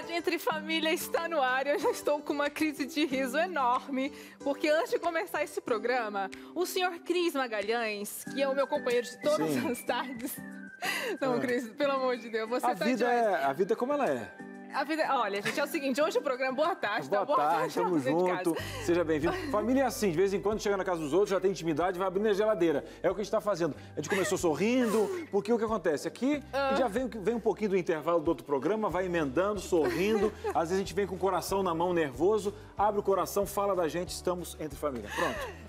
Ligadinha Entre Família está no ar e eu já estou com uma crise de riso enorme, porque antes de começar esse programa, o senhor Cris Magalhães, que é o meu companheiro de todas as tardes... Não, Cris, pelo amor de Deus, você tá demais. A vida é como ela é. Olha, gente, é o seguinte, hoje o programa... Boa tarde, tá? Boa tarde, tamo junto, seja bem-vindo. Família é assim, de vez em quando chega na casa dos outros, já tem intimidade, vai abrindo a geladeira. É o que a gente tá fazendo. A gente começou sorrindo, porque o que acontece? Aqui, já vem um pouquinho do intervalo do outro programa, vai emendando, sorrindo. Às vezes a gente vem com o coração na mão, nervoso, abre o coração, fala da gente, estamos entre família. Pronto.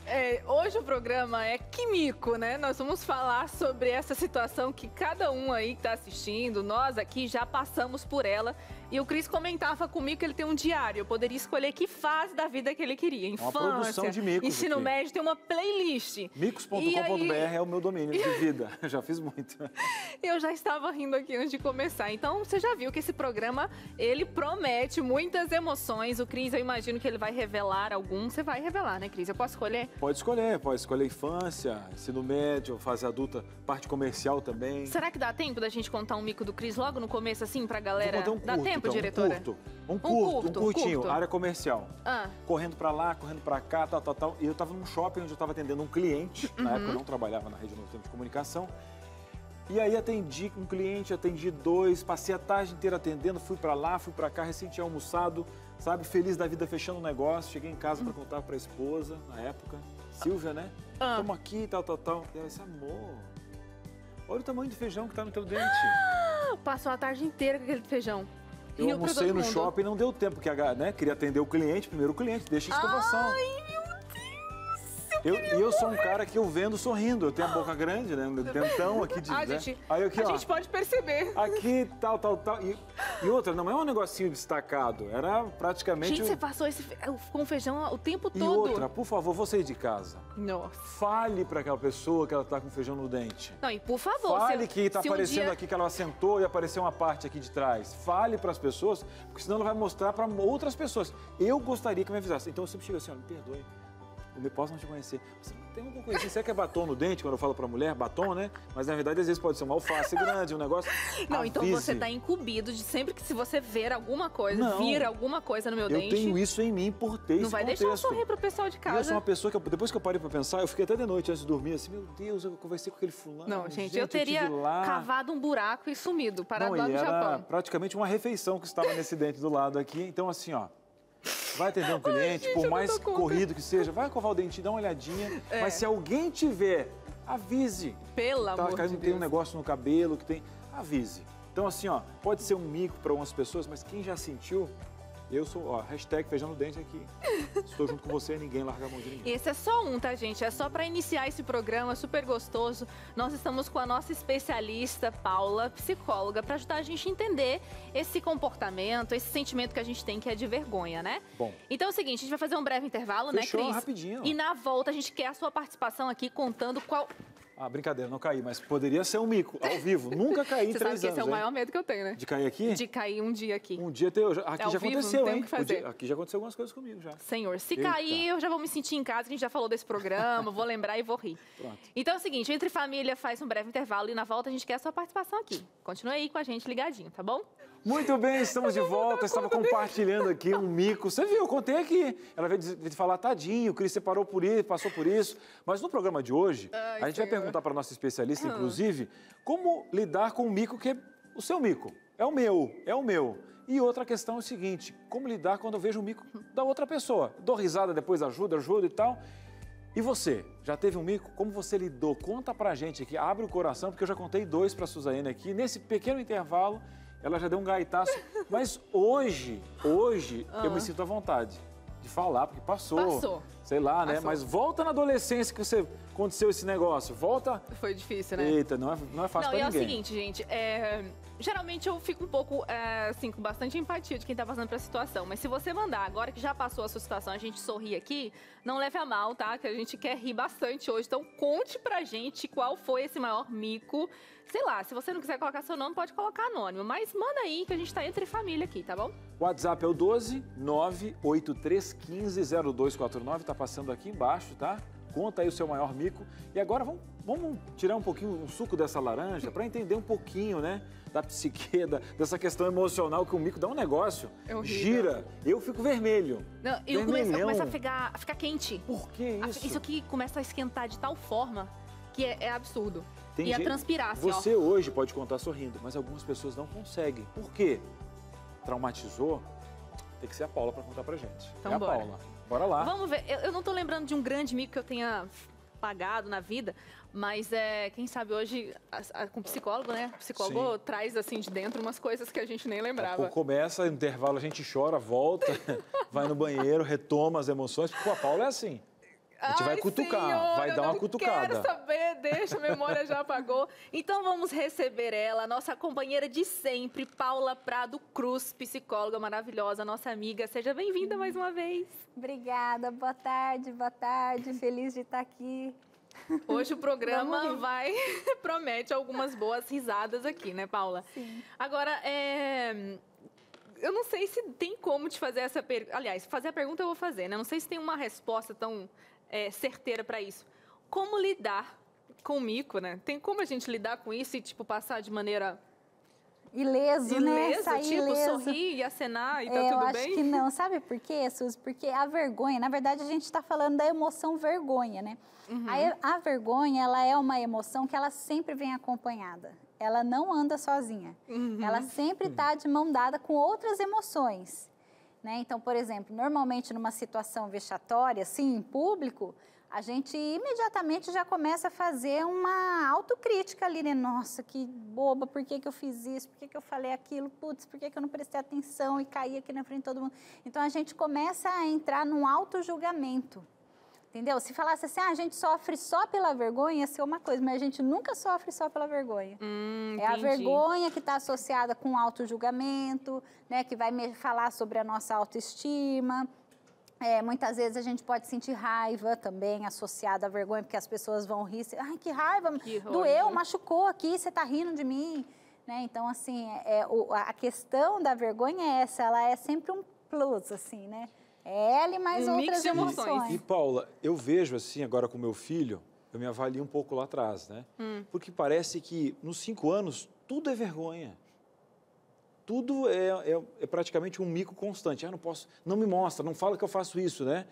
Hoje o programa é Químico, né? Nós vamos falar sobre essa situação que cada um aí que tá assistindo, nós aqui já passamos por ela. E o Cris comentava comigo que ele tem um diário. Eu poderia escolher que fase da vida que ele queria. Infância, uma produção de micos ensino aqui. Médio, tem uma playlist. Micos.com.br é o meu domínio de vida. Eu já fiz muito. Eu já estava rindo aqui antes de começar. Então, você já viu que esse programa, ele promete muitas emoções. O Cris, eu imagino que ele vai revelar alguns. Você vai revelar, né, Cris? Eu posso escolher? Pode escolher infância, ensino médio, fase adulta, parte comercial também. Será que dá tempo da gente contar um mico do Cris logo no começo, assim, pra galera? Vou contar um curto, dá tempo, então, diretora? Um curtinho, área comercial. Correndo pra lá, correndo pra cá, tal. E eu tava num shopping onde eu tava atendendo um cliente, na época eu não trabalhava na Rede Novo Tempo de Comunicação. E aí atendi um cliente, atendi dois, passei a tarde inteira atendendo, fui pra lá, fui pra cá, recém tinha almoçado, sabe, feliz da vida, fechando o negócio. Cheguei em casa pra contar pra esposa, na época, Silvia, né? Tamo aqui, tal. E ela disse, amor, olha o tamanho do feijão que tá no teu dente. Passou a tarde inteira com aquele feijão. Eu almocei no shopping e não deu tempo, porque queria atender o cliente, primeiro o cliente, deixa a escovação. Ai, meu Deus! Eu sou um cara que eu vendo sorrindo, eu tenho a boca grande, né? Dentão aqui de... gente, a gente pode perceber. Aqui, tal. E outra, não é um negocinho destacado, era praticamente... Gente, você passou com feijão o tempo todo. E outra, por favor, você aí de casa. Nossa. Fale para aquela pessoa que ela tá com feijão no dente. Não, e por favor... Fale que tá aparecendo aqui, que ela sentou e apareceu uma parte aqui de trás. Fale para as pessoas, porque senão ela vai mostrar para outras pessoas. Eu gostaria que me avisasse. Então eu sempre chego assim, olha, me perdoe. Eu posso não te conhecer. Você tem alguma coisa assim? Será que é batom no dente, quando eu falo pra mulher? Batom, né? Mas na verdade, às vezes pode ser uma alface grande, um negócio. Não, avise. então você tá incumbido de sempre que se você ver alguma coisa, vir alguma coisa no meu dente... Eu tenho isso em mim por ter esse Não vai deixar eu sorrir pro pessoal de casa. Eu sou uma pessoa que, depois que eu parei pra pensar, eu fiquei até de noite antes de dormir, assim, meu Deus, eu conversei com aquele fulano. Não, gente, eu teria cavado um buraco e sumido, parado lá no Japão. Era praticamente uma refeição que estava nesse dente do lado aqui. Então, assim, ó. Vai atender um cliente, por mais corrido que seja, vai covar o dente, dá uma olhadinha. Mas se alguém tiver, avise. Pelo amor de Deus. Tem um negócio no cabelo que tem, avise. Então assim, ó, pode ser um mico para algumas pessoas, mas quem já sentiu, eu sou, ó, hashtag feijão no dente aqui. Estou junto com você, ninguém larga a mão de ninguém. Esse é só um, tá, gente? É só para iniciar esse programa super gostoso. Nós estamos com a nossa especialista, Paula, psicóloga, para ajudar a gente a entender esse comportamento, esse sentimento que a gente tem, que é de vergonha, né? Bom. Então é o seguinte, a gente vai fazer um breve intervalo, Fechou, né, Cris? Rapidinho. E na volta a gente quer a sua participação aqui contando qual... Ah, brincadeira, não caí, mas poderia ser um mico, ao vivo. Nunca caí em 3 anos. Você sabe que esse é o maior medo que eu tenho, né? De cair aqui? De cair um dia aqui. Um dia, aqui já aconteceu, hein? Aqui já aconteceu algumas coisas comigo, já. Senhor, se cair, eu já vou me sentir em casa, que a gente já falou desse programa, vou lembrar e vou rir. Pronto. Então é o seguinte, Entre Família faz um breve intervalo e na volta a gente quer a sua participação aqui. Continue aí com a gente ligadinho, tá bom? Muito bem, estamos de volta. Estava compartilhando aqui um mico. Você viu, eu contei aqui. Ela veio falar, tadinho, o Cris separou por isso, passou por isso. Mas no programa de hoje, a gente vai perguntar para a nossa especialista, inclusive, como lidar com o mico que é o seu mico. É o meu. E outra questão é o seguinte, como lidar quando eu vejo o mico da outra pessoa? Dou risada, depois ajuda e tal. E você, já teve um mico? Como você lidou? Conta pra gente aqui, abre o coração, porque eu já contei 2 para a Suzane aqui. Nesse pequeno intervalo, ela já deu um gaitaço. Mas hoje eu me sinto à vontade de falar, porque passou. Sei lá, né? Mas volta na adolescência que você aconteceu esse negócio. Volta. Foi difícil, né? Eita, não é fácil pra ninguém. É o seguinte, gente, geralmente eu fico um pouco, assim, com bastante empatia de quem tá passando por essa situação. Mas se você mandar, agora que já passou a sua situação, a gente sorri aqui, não leve a mal, tá? Que a gente quer rir bastante hoje. Então conte pra gente qual foi esse maior mico. Sei lá, se você não quiser colocar seu nome, pode colocar anônimo. Mas manda aí, que a gente tá entre família aqui, tá bom? O WhatsApp é o 12 98315 0249, tá passando aqui embaixo, tá? Conta aí o seu maior mico. E agora vamos tirar um pouquinho o suco dessa laranja para entender um pouquinho, né? Da psique, dessa questão emocional que o mico dá um negócio. É horrível. Gira, eu fico vermelho. Não, eu começo a ficar quente. Por que isso? Isso aqui começa a esquentar de tal forma que é absurdo. Tem e a transpirar, assim, Você hoje pode contar sorrindo, mas algumas pessoas não conseguem. Por quê? Traumatizou? Tem que ser a Paula para contar pra gente. Então, é a bora. Paula. Bora lá. Vamos ver. Eu não tô lembrando de um grande mico que eu tenha pagado na vida, mas quem sabe hoje, com o psicólogo, né? O psicólogo traz assim de dentro umas coisas que a gente nem lembrava. Começa, no intervalo a gente chora, volta, vai no banheiro, retoma as emoções. Porque a Paula é assim. A gente vai cutucar, Senhor, vai dar uma cutucada. Quero saber, deixa, a memória já apagou. Então vamos receber ela, nossa companheira de sempre, Paula Prado Cruz, psicóloga maravilhosa, nossa amiga. Seja bem-vinda mais uma vez. Obrigada, boa tarde, feliz de estar aqui. Hoje o programa promete algumas boas risadas aqui, né, Paula? Sim. Agora, eu não sei se tem como te fazer essa pergunta. Aliás, fazer a pergunta eu vou fazer, né? Não sei se tem uma resposta tão certeira para isso. Como lidar com o mico, né? Tem como a gente lidar com isso e, tipo, passar de maneira... Ileso, né? Sair tipo, ileso. Sorrir e acenar e tá tudo eu bem? acho que não. Sabe por quê, Suzy? Porque a vergonha, na verdade, a gente está falando da emoção vergonha, né? Uhum. A vergonha, ela é uma emoção que ela sempre vem acompanhada. Ela não anda sozinha. Uhum. Ela sempre está de mão dada com outras emoções. Né? Então, por exemplo, normalmente numa situação vexatória, assim, em público, a gente imediatamente já começa a fazer uma autocrítica ali, né? Nossa, que boba, por que eu fiz isso? Por que eu falei aquilo? Putz, por que eu não prestei atenção e caí aqui na frente de todo mundo? Então, a gente começa a entrar num autojulgamento. Entendeu? Se falasse assim, a gente sofre só pela vergonha, ia ser uma coisa, mas a gente nunca sofre só pela vergonha. É a vergonha que está associada com o autojulgamento, né, que vai falar sobre a nossa autoestima. Muitas vezes a gente pode sentir raiva também associada à vergonha, porque as pessoas vão rir. Ai, que raiva, doeu, machucou aqui, você está rindo de mim. Né? Então, assim, a questão da vergonha é essa, ela é sempre um plus, assim, né? Ela e mais outras emoções. E, Paula, eu vejo assim, agora com meu filho, eu me avalio um pouco lá atrás, né? Porque parece que nos 5 anos, tudo é vergonha. Tudo é praticamente um mico constante. Não posso, não me mostra, não fala que eu faço isso, né?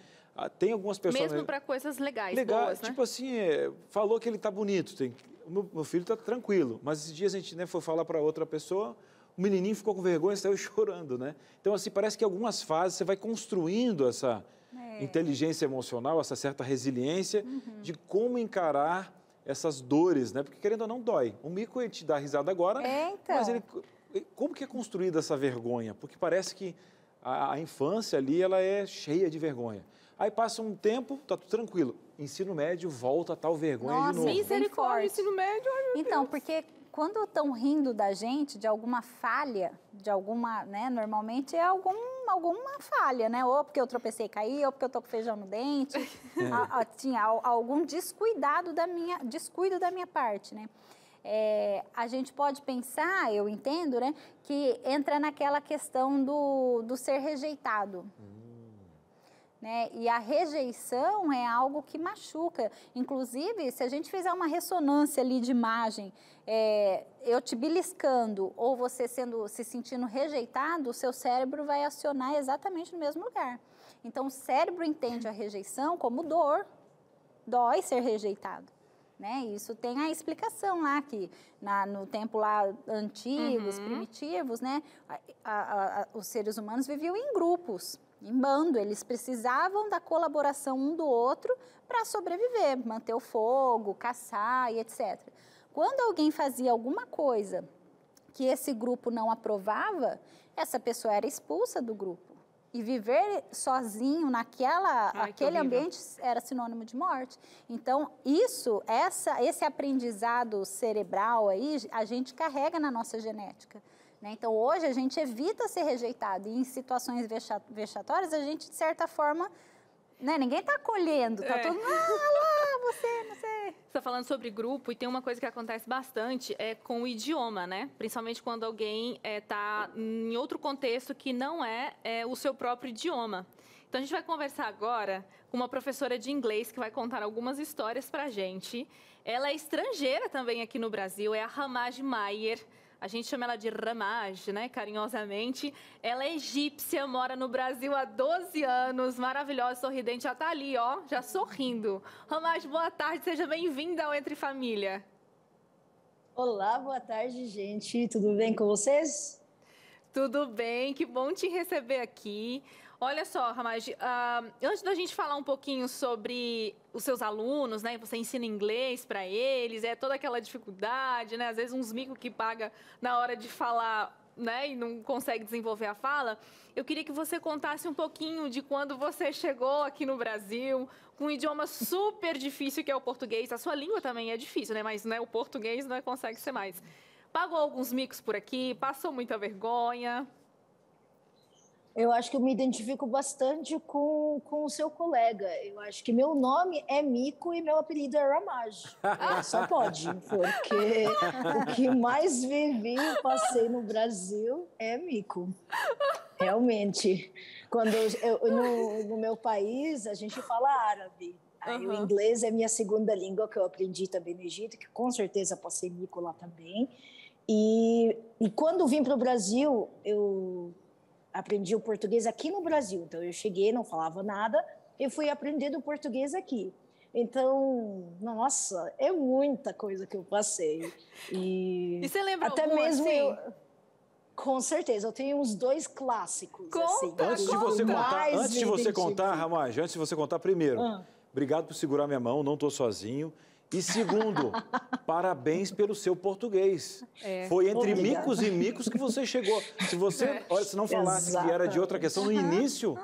Tem algumas pessoas... Mesmo para coisas legais, boas, né? Tipo assim, falou que ele tá bonito, o meu filho tá tranquilo, mas esses dias a gente foi falar para outra pessoa... O menininho ficou com vergonha e saiu chorando, né? Então, assim, parece que em algumas fases você vai construindo essa inteligência emocional, essa certa resiliência de como encarar essas dores, né? Porque, querendo ou não, dói. O mico, ele te dá risada agora, então. mas como que é construída essa vergonha? Porque parece que a infância ali, ela é cheia de vergonha. Aí passa um tempo, tá tudo tranquilo. Ensino médio, volta a tal vergonha de novo. Misericórdia, ensino médio, ai, meu Então, Deus. porque... Quando estão rindo da gente, de alguma falha, de alguma, né, normalmente é alguma falha, né? Ou porque eu tropecei e caí, ou porque eu tô com feijão no dente. Tinha algum descuido da minha parte, né? A gente pode pensar, eu entendo, né, que entra naquela questão do ser rejeitado. Né? E a rejeição é algo que machuca. Inclusive, se a gente fizer uma ressonância ali de imagem, eu te beliscando ou você se sentindo rejeitado, o seu cérebro vai acionar exatamente no mesmo lugar. Então, o cérebro entende a rejeição como dor. Dói ser rejeitado. Né? Isso tem a explicação lá, que no tempo lá antigos, primitivos, né? Os seres humanos viviam em grupos. Em bando, eles precisavam da colaboração um do outro para sobreviver, manter o fogo, caçar e etc. Quando alguém fazia alguma coisa que esse grupo não aprovava, essa pessoa era expulsa do grupo. E viver sozinho naquele ambiente era sinônimo de morte. Então, esse aprendizado cerebral aí, a gente carrega na nossa genética. Né? Então, hoje, a gente evita ser rejeitado. E em situações vexatórias, a gente, de certa forma, né? Ninguém está acolhendo. Está todo mundo, lá, você, não sei. Você está falando sobre grupo e tem uma coisa que acontece bastante com o idioma, né? Principalmente quando alguém está em outro contexto que não é o seu próprio idioma. Então, a gente vai conversar agora com uma professora de inglês que vai contar algumas histórias pra gente. Ela é estrangeira também aqui no Brasil, é a Ramaj Maier. A gente chama ela de Ramaj, né, carinhosamente. Ela é egípcia, mora no Brasil há 12 anos, maravilhosa, sorridente, já tá ali, ó, já sorrindo. Ramaj, boa tarde, seja bem-vinda ao Entre Família. Olá, boa tarde, gente. Tudo bem com vocês? Tudo bem, que bom te receber aqui. Olha só, Ramaj, antes da gente falar um pouquinho sobre os seus alunos, né? Você ensina inglês para eles, é toda aquela dificuldade, né? Às vezes uns micos que paga na hora de falar, né? E não consegue desenvolver a fala. Eu queria que você contasse um pouquinho de quando você chegou aqui no Brasil, com um idioma super difícil que é o português. A sua língua também é difícil, né? Mas né, o português não consegue ser mais. Pagou alguns micos por aqui, passou muita vergonha. Eu acho que eu me identifico bastante com o seu colega. Eu acho que meu nome é Mico e meu apelido é Ramaj. Só pode, porque o que mais vivi e passei no Brasil é Mico. Realmente. Quando no meu país, a gente fala árabe. Aí o inglês é minha segunda língua, que eu aprendi também no Egito, que com certeza passei Mico lá também. E quando vim para o Brasil, eu aprendi o português aqui no Brasil. Então, eu cheguei, não falava nada, e fui aprendendo o português aqui. Então, nossa, é muita coisa que eu passei. E você lembra até algum, mesmo assim? Com certeza, eu tenho uns 2 clássicos. Conta, assim, antes de você contar, Ramaj, antes de você contar, primeiro, obrigado por segurar minha mão, não estou sozinho. E segundo, parabéns pelo seu português. Foi entre micos e micos que você chegou. Se você, olha, se não falasse que era de outra questão no início,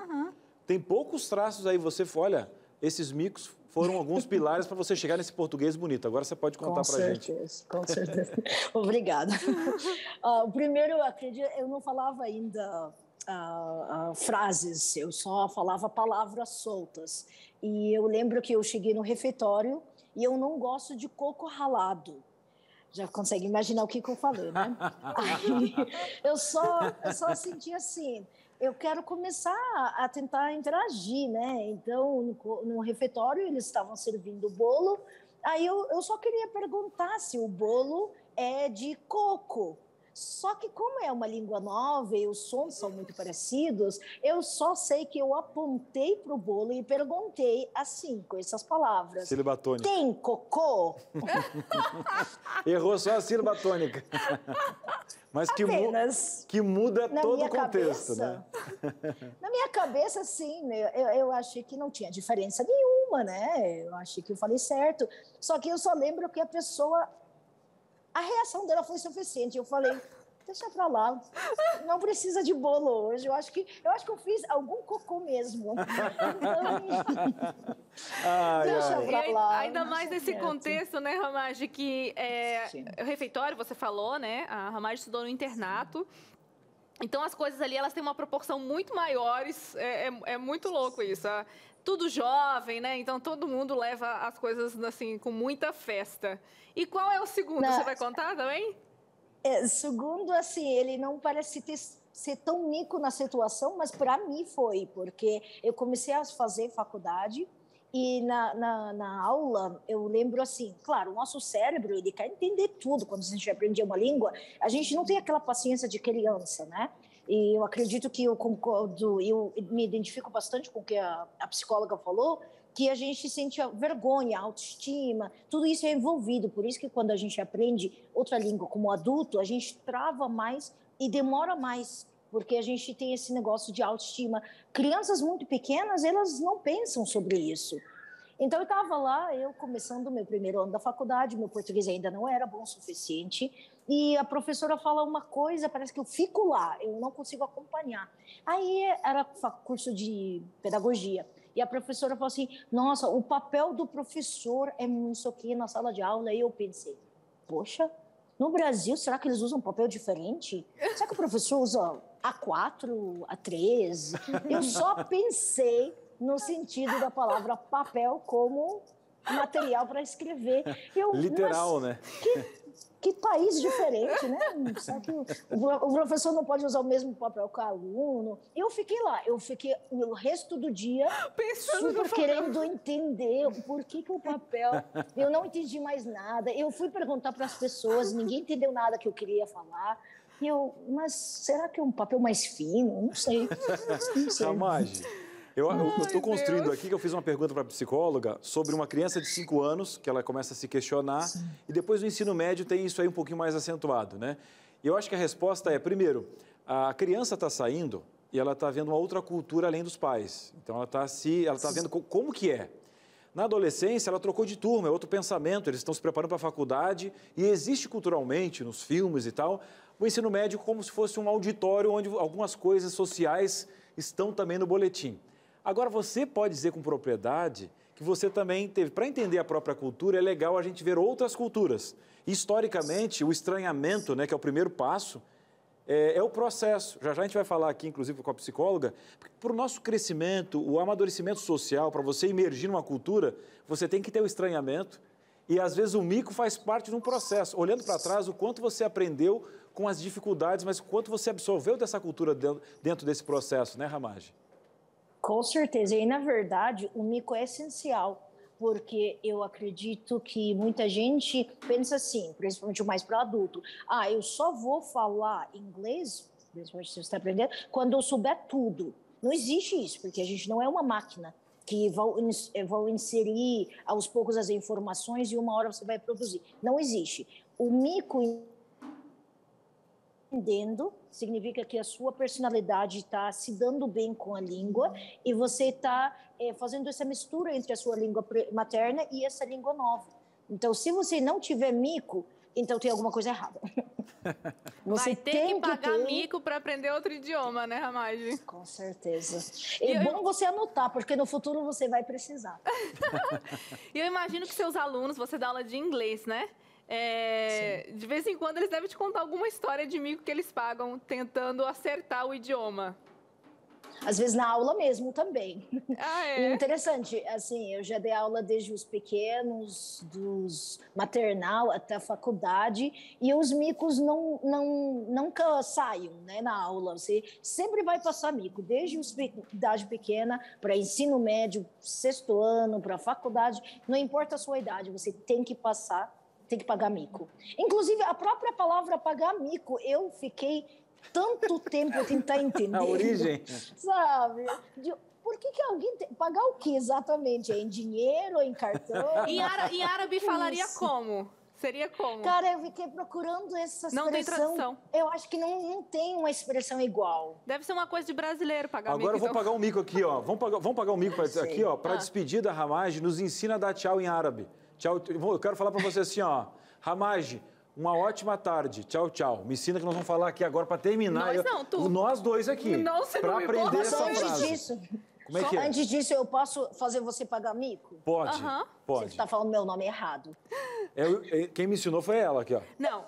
tem poucos traços aí. Você, olha, esses micos foram alguns pilares para você chegar nesse português bonito. Agora você pode contar para a gente. Com certeza. Obrigada. Primeiro, eu acredito, eu não falava ainda frases, eu só falava palavras soltas. E eu lembro que eu cheguei no refeitório e eu não gosto de coco ralado. Já consegue imaginar o que eu falei, né? Aí, eu só senti assim, eu quero começar a tentar interagir, né? Então, no refeitório, eles estavam servindo o bolo. Aí eu só queria perguntar se o bolo é de coco. Só que como é uma língua nova e os sons são muito parecidos, eu só sei que eu apontei para o bolo e perguntei assim, com essas palavras. Sílaba tônica. Tem cocô? Errou só a sílaba tônica. Mas que muda todo o contexto, né? Na minha cabeça, sim, eu achei que não tinha diferença nenhuma, né? Eu achei que eu falei certo. Só que eu só lembro que a reação dela foi suficiente. Eu falei, deixa pra lá, não precisa de bolo hoje. Eu acho que eu fiz algum cocô mesmo. Então, deixa pra lá. Ainda mais nesse contexto, né, Ramaj, que o refeitório, você falou, né? A Ramaj estudou no internato. Então, as coisas ali, elas têm uma proporção muito maiores. É muito louco isso. Tudo jovem, né? Então, todo mundo leva as coisas, assim, com muita festa. E qual é o segundo? Você vai contar também? Segundo, assim, ele não parece ser tão mico na situação, mas para mim foi, porque eu comecei a fazer faculdade e na aula eu lembro assim, claro, o nosso cérebro, ele quer entender tudo. Quando a gente aprende uma língua, a gente não tem aquela paciência de criança, né? E eu acredito que eu concordo, eu me identifico bastante com o que a psicóloga falou, que a gente sente vergonha, autoestima, tudo isso é envolvido. Por isso que quando a gente aprende outra língua como adulto, a gente trava mais e demora mais, porque a gente tem esse negócio de autoestima. Crianças muito pequenas, elas não pensam sobre isso. Então, eu estava lá, eu começando o meu primeiro ano da faculdade, meu português ainda não era bom o suficiente, e a professora fala uma coisa, parece que eu fico lá, eu não consigo acompanhar. Aí era curso de pedagogia, e a professora falou assim, nossa, o papel do professor é isso aqui na sala de aula. E eu pensei, poxa, no Brasil, será que eles usam papel diferente? Será que o professor usa A4, A3? Eu só pensei no sentido da palavra papel como material para escrever. Literal, né? Que país diferente, né? Será que o professor não pode usar o mesmo papel que o aluno? Eu fiquei lá, eu fiquei o resto do dia Pensando super querendo entender por que o papel... Eu não entendi mais nada. Eu fui perguntar para as pessoas, ninguém entendeu nada que eu queria falar. E eu, será que é um papel mais fino? Não sei. Não sei. Ramage, eu estou construindo aqui que eu fiz uma pergunta para a psicóloga sobre uma criança de 5 anos, que ela começa a se questionar, e depois no ensino médio tem isso aí um pouquinho mais acentuado, né? E eu acho que a resposta é, primeiro, a criança está saindo e ela está vendo uma outra cultura além dos pais. Então, ela está vendo como que é. Na adolescência, ela trocou de turma, é outro pensamento, eles estão se preparando para a faculdade e existe culturalmente, nos filmes e tal, o ensino médio como se fosse um auditório onde algumas coisas sociais estão também no boletim. Agora, você pode dizer com propriedade que você também teve... Para entender a própria cultura, é legal a gente ver outras culturas. Historicamente, o estranhamento, né, que é o primeiro passo, é o processo. Já a gente vai falar aqui, inclusive, com a psicóloga, porque para o nosso crescimento, o amadurecimento social, para você emergir numa cultura, você tem que ter o estranhamento. E, às vezes, o mico faz parte de um processo. Olhando para trás, o quanto você aprendeu com as dificuldades, mas o quanto você absorveu dessa cultura dentro desse processo, né, Ramage? Com certeza. E, na verdade, o mico é essencial, porque eu acredito que muita gente pensa assim, principalmente mais para adulto, eu só vou falar inglês, principalmente se você está aprendendo, quando eu souber tudo. Não existe isso, porque a gente não é uma máquina que vão inserir aos poucos as informações e uma hora você vai produzir. Não existe. O mico entendendo significa que a sua personalidade está se dando bem com a língua e você está fazendo essa mistura entre a sua língua materna e essa língua nova. Então, se você não tiver mico, então tem alguma coisa errada. Você vai ter que pagar mico para aprender outro idioma, né, Ramage? Com certeza. É bom você anotar, porque no futuro você vai precisar. E eu imagino que seus alunos, você dá aula de inglês, né? De vez em quando eles devem te contar alguma história de mico que eles pagam tentando acertar o idioma. Às vezes na aula mesmo também. É? Interessante, assim, eu já dei aula desde os pequenos, dos maternal até a faculdade, e os micos nunca saem, né, na aula. Você sempre vai passar mico, desde idade pequena para ensino médio, 6º ano, para a faculdade, não importa a sua idade, você tem que passar, tem que pagar mico. Inclusive, a própria palavra pagar mico, eu fiquei tanto tempo a tentar entender. A origem. Sabe? Por que alguém tem... Pagar o que exatamente? É em dinheiro, em cartão? Em árabe falaria como? Seria como? Cara, eu fiquei procurando essa expressão. Não tem tradução. Eu acho que não tem uma expressão igual. Deve ser uma coisa de brasileiro pagar Agora mico. Eu vou pagar um mico aqui, ó. Vamos pagar um mico aqui, ó. Para despedir da Ramage, nos ensina a dar tchau em árabe. Tchau. Eu quero falar para você assim, ó. Ramage, uma ótima tarde. Tchau, tchau. Me ensina que nós vamos falar aqui agora para terminar. Nós não, tu. Nós dois aqui. Não, você para não me aprender essa antes frase. Disso, como é que é? Antes disso, eu posso fazer você pagar mico? Pode, pode. Você está falando meu nome errado. Quem me ensinou foi ela aqui, ó. Não,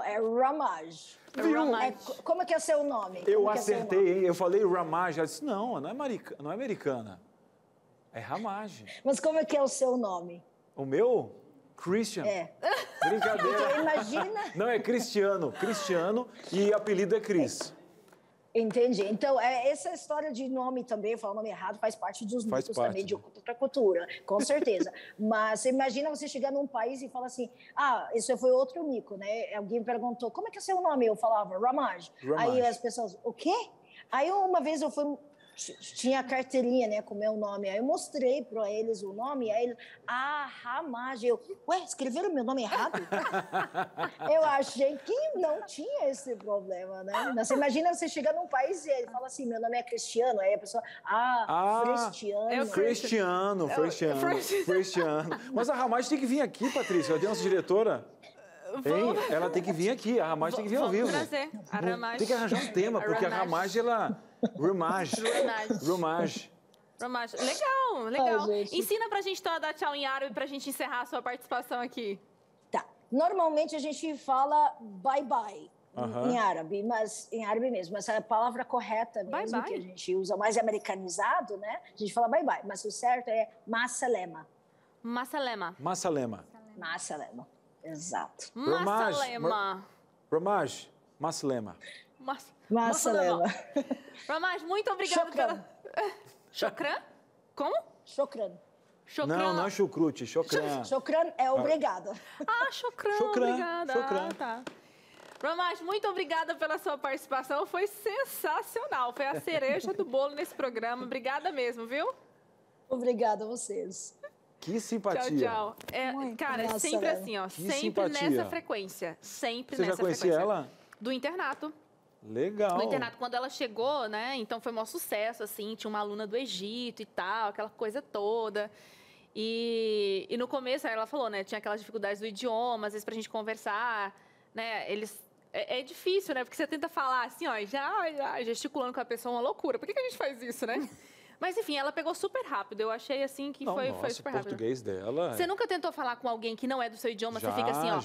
é Ramage. Como é que é seu nome? Eu acertei, hein? Eu falei Ramage. Ela disse, não é americana. É Ramage. Mas como é que é o seu nome? O meu? Christian. Brincadeira. Então, imagina... Não, é Cristiano. Cristiano e apelido é Cris. Entendi. Então, essa história de nome também, falar o nome errado, faz parte dos mitos também de outra cultura, com certeza. Mas você imagina você chegar num país e falar assim, isso foi outro mico, né? Alguém perguntou, como é que é seu nome? Eu falava, Ramage. Aí as pessoas, o quê? Aí uma vez eu fui... Tinha a carteirinha, né, com o meu nome. Aí eu mostrei para eles o nome, aí eles, Ramage. Eu, escreveram meu nome errado? Eu achei que não tinha esse problema, né? Você imagina você chegar num país e ele fala assim, meu nome é Cristiano, aí a pessoa, Cristiano. Cristiano. Mas a Ramage tem que vir aqui, Patrícia, a nossa diretora. Hein? Ela tem que vir aqui, a Ramage tem que vir ao vivo. Trazer a Ramage. Tem que arranjar um tema, porque a Ramage, ela... Ramage. Legal. Ensina pra gente então a dar tchau em árabe pra gente encerrar a sua participação aqui. Tá. Normalmente a gente fala bye-bye em árabe, mas em árabe mesmo. Mas a palavra correta mesmo, que a gente usa mais americanizado, né? A gente fala bye-bye, mas o certo é masalema. Masalema. Exato. Massalema. Ramaj, Maslema. Massalema. Ramaj, muito obrigada pela... Chokran? Como? Chokran. Não é chucrute, chokran. Chokran é obrigada. Chokran, obrigada. Chokran. Tá. Ramaj, muito obrigada pela sua participação, foi sensacional, foi a cereja do bolo nesse programa, obrigada mesmo, viu? Obrigada a vocês. Que simpatia. Tchau, tchau. Cara, é sempre assim, ó, sempre simpatia. nessa frequência, sempre Você nessa já conhecia frequência. ela? Do internato. Legal. No internato, quando ela chegou, né, então foi um maior sucesso, assim, tinha uma aluna do Egito e tal, aquela coisa toda. E no começo, aí ela falou, né, tinha aquelas dificuldades do idioma, às vezes pra gente conversar, né, é difícil, né, porque você tenta falar assim, ó, já gesticulando com a pessoa, uma loucura. Por que a gente faz isso, né? Mas, enfim, ela pegou super rápido. Eu achei, assim, que foi super rápido. O português dela... Você nunca tentou falar com alguém que não é do seu idioma? Já, você fica assim, ó...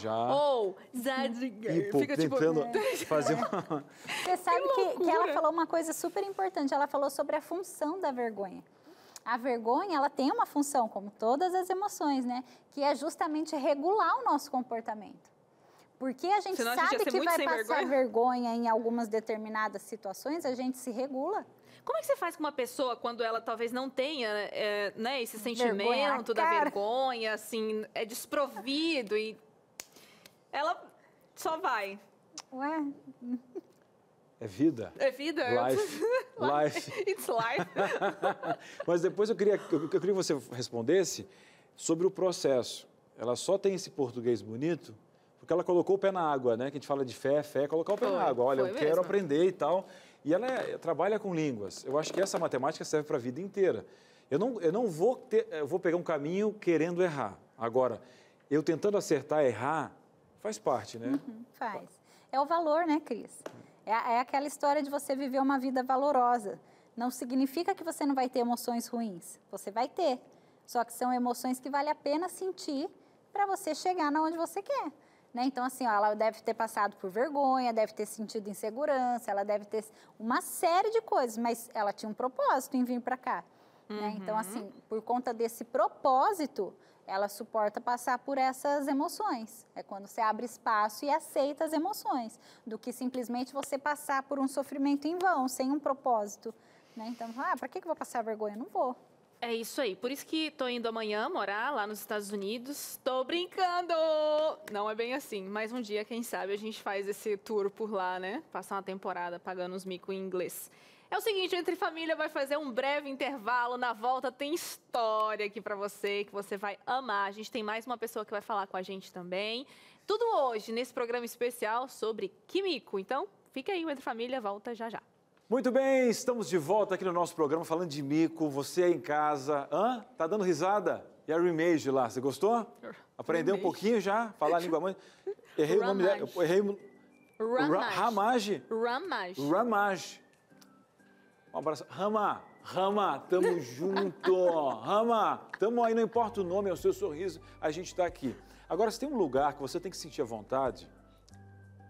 Fica, tipo... tentando fazer uma... Você sabe que ela falou uma coisa super importante. Ela falou sobre a função da vergonha. A vergonha, ela tem uma função, como todas as emoções, né? Que é justamente regular o nosso comportamento. Porque a gente sabe que vai passar vergonha em algumas determinadas situações, a gente se regula. Como é que você faz com uma pessoa quando ela talvez não tenha né, esse sentimento da vergonha, assim, é desprovido e ela só vai? Ué? É vida. É vida? Life. Life. It's life. Mas depois eu queria que você respondesse sobre o processo. Ela só tem esse português bonito porque ela colocou o pé na água, né? Que a gente fala de fé, colocar o pé na água. Olha, eu quero aprender e tal. E ela trabalha com línguas. Eu acho que essa matemática serve para a vida inteira. Eu não vou eu vou pegar um caminho querendo errar. Agora, eu tentando acertar, errar, faz parte, né? Faz. É o valor, né, Cris? É aquela história de você viver uma vida valorosa. Não significa que você não vai ter emoções ruins. Você vai ter. Só que são emoções que vale a pena sentir para você chegar na onde você quer. Né? Então, assim, ó, ela deve ter passado por vergonha, deve ter sentido insegurança, ela deve ter uma série de coisas, mas ela tinha um propósito em vir para cá. Né? Então, assim, por conta desse propósito, ela suporta passar por essas emoções. É quando você abre espaço e aceita as emoções, do que simplesmente você passar por um sofrimento em vão, sem um propósito. Né? Então, para que eu vou passar vergonha? Não vou. É isso aí. Por isso que tô indo amanhã morar lá nos Estados Unidos. Tô brincando! Não é bem assim. Mas um dia, quem sabe, a gente faz esse tour por lá, né? Passar uma temporada pagando os micos em inglês. É o seguinte, Entre Família vai fazer um breve intervalo. Na volta tem história aqui pra você, que você vai amar. A gente tem mais uma pessoa que vai falar com a gente também. Tudo hoje, nesse programa especial sobre Químico. Então, fica aí, o Entre Família volta já já. Muito bem, estamos de volta aqui no nosso programa falando de mico. Você aí em casa, tá dando risada? E a Ramaj lá, você gostou? Aprendeu um pouquinho já? Falar a língua mãe? Errei o nome dela. Ramaj. Ramaj. Um abraço. Rama, tamo junto. Rama, tamo aí, não importa o nome, é o seu sorriso, a gente tá aqui. Agora, se tem um lugar que você tem que sentir à vontade,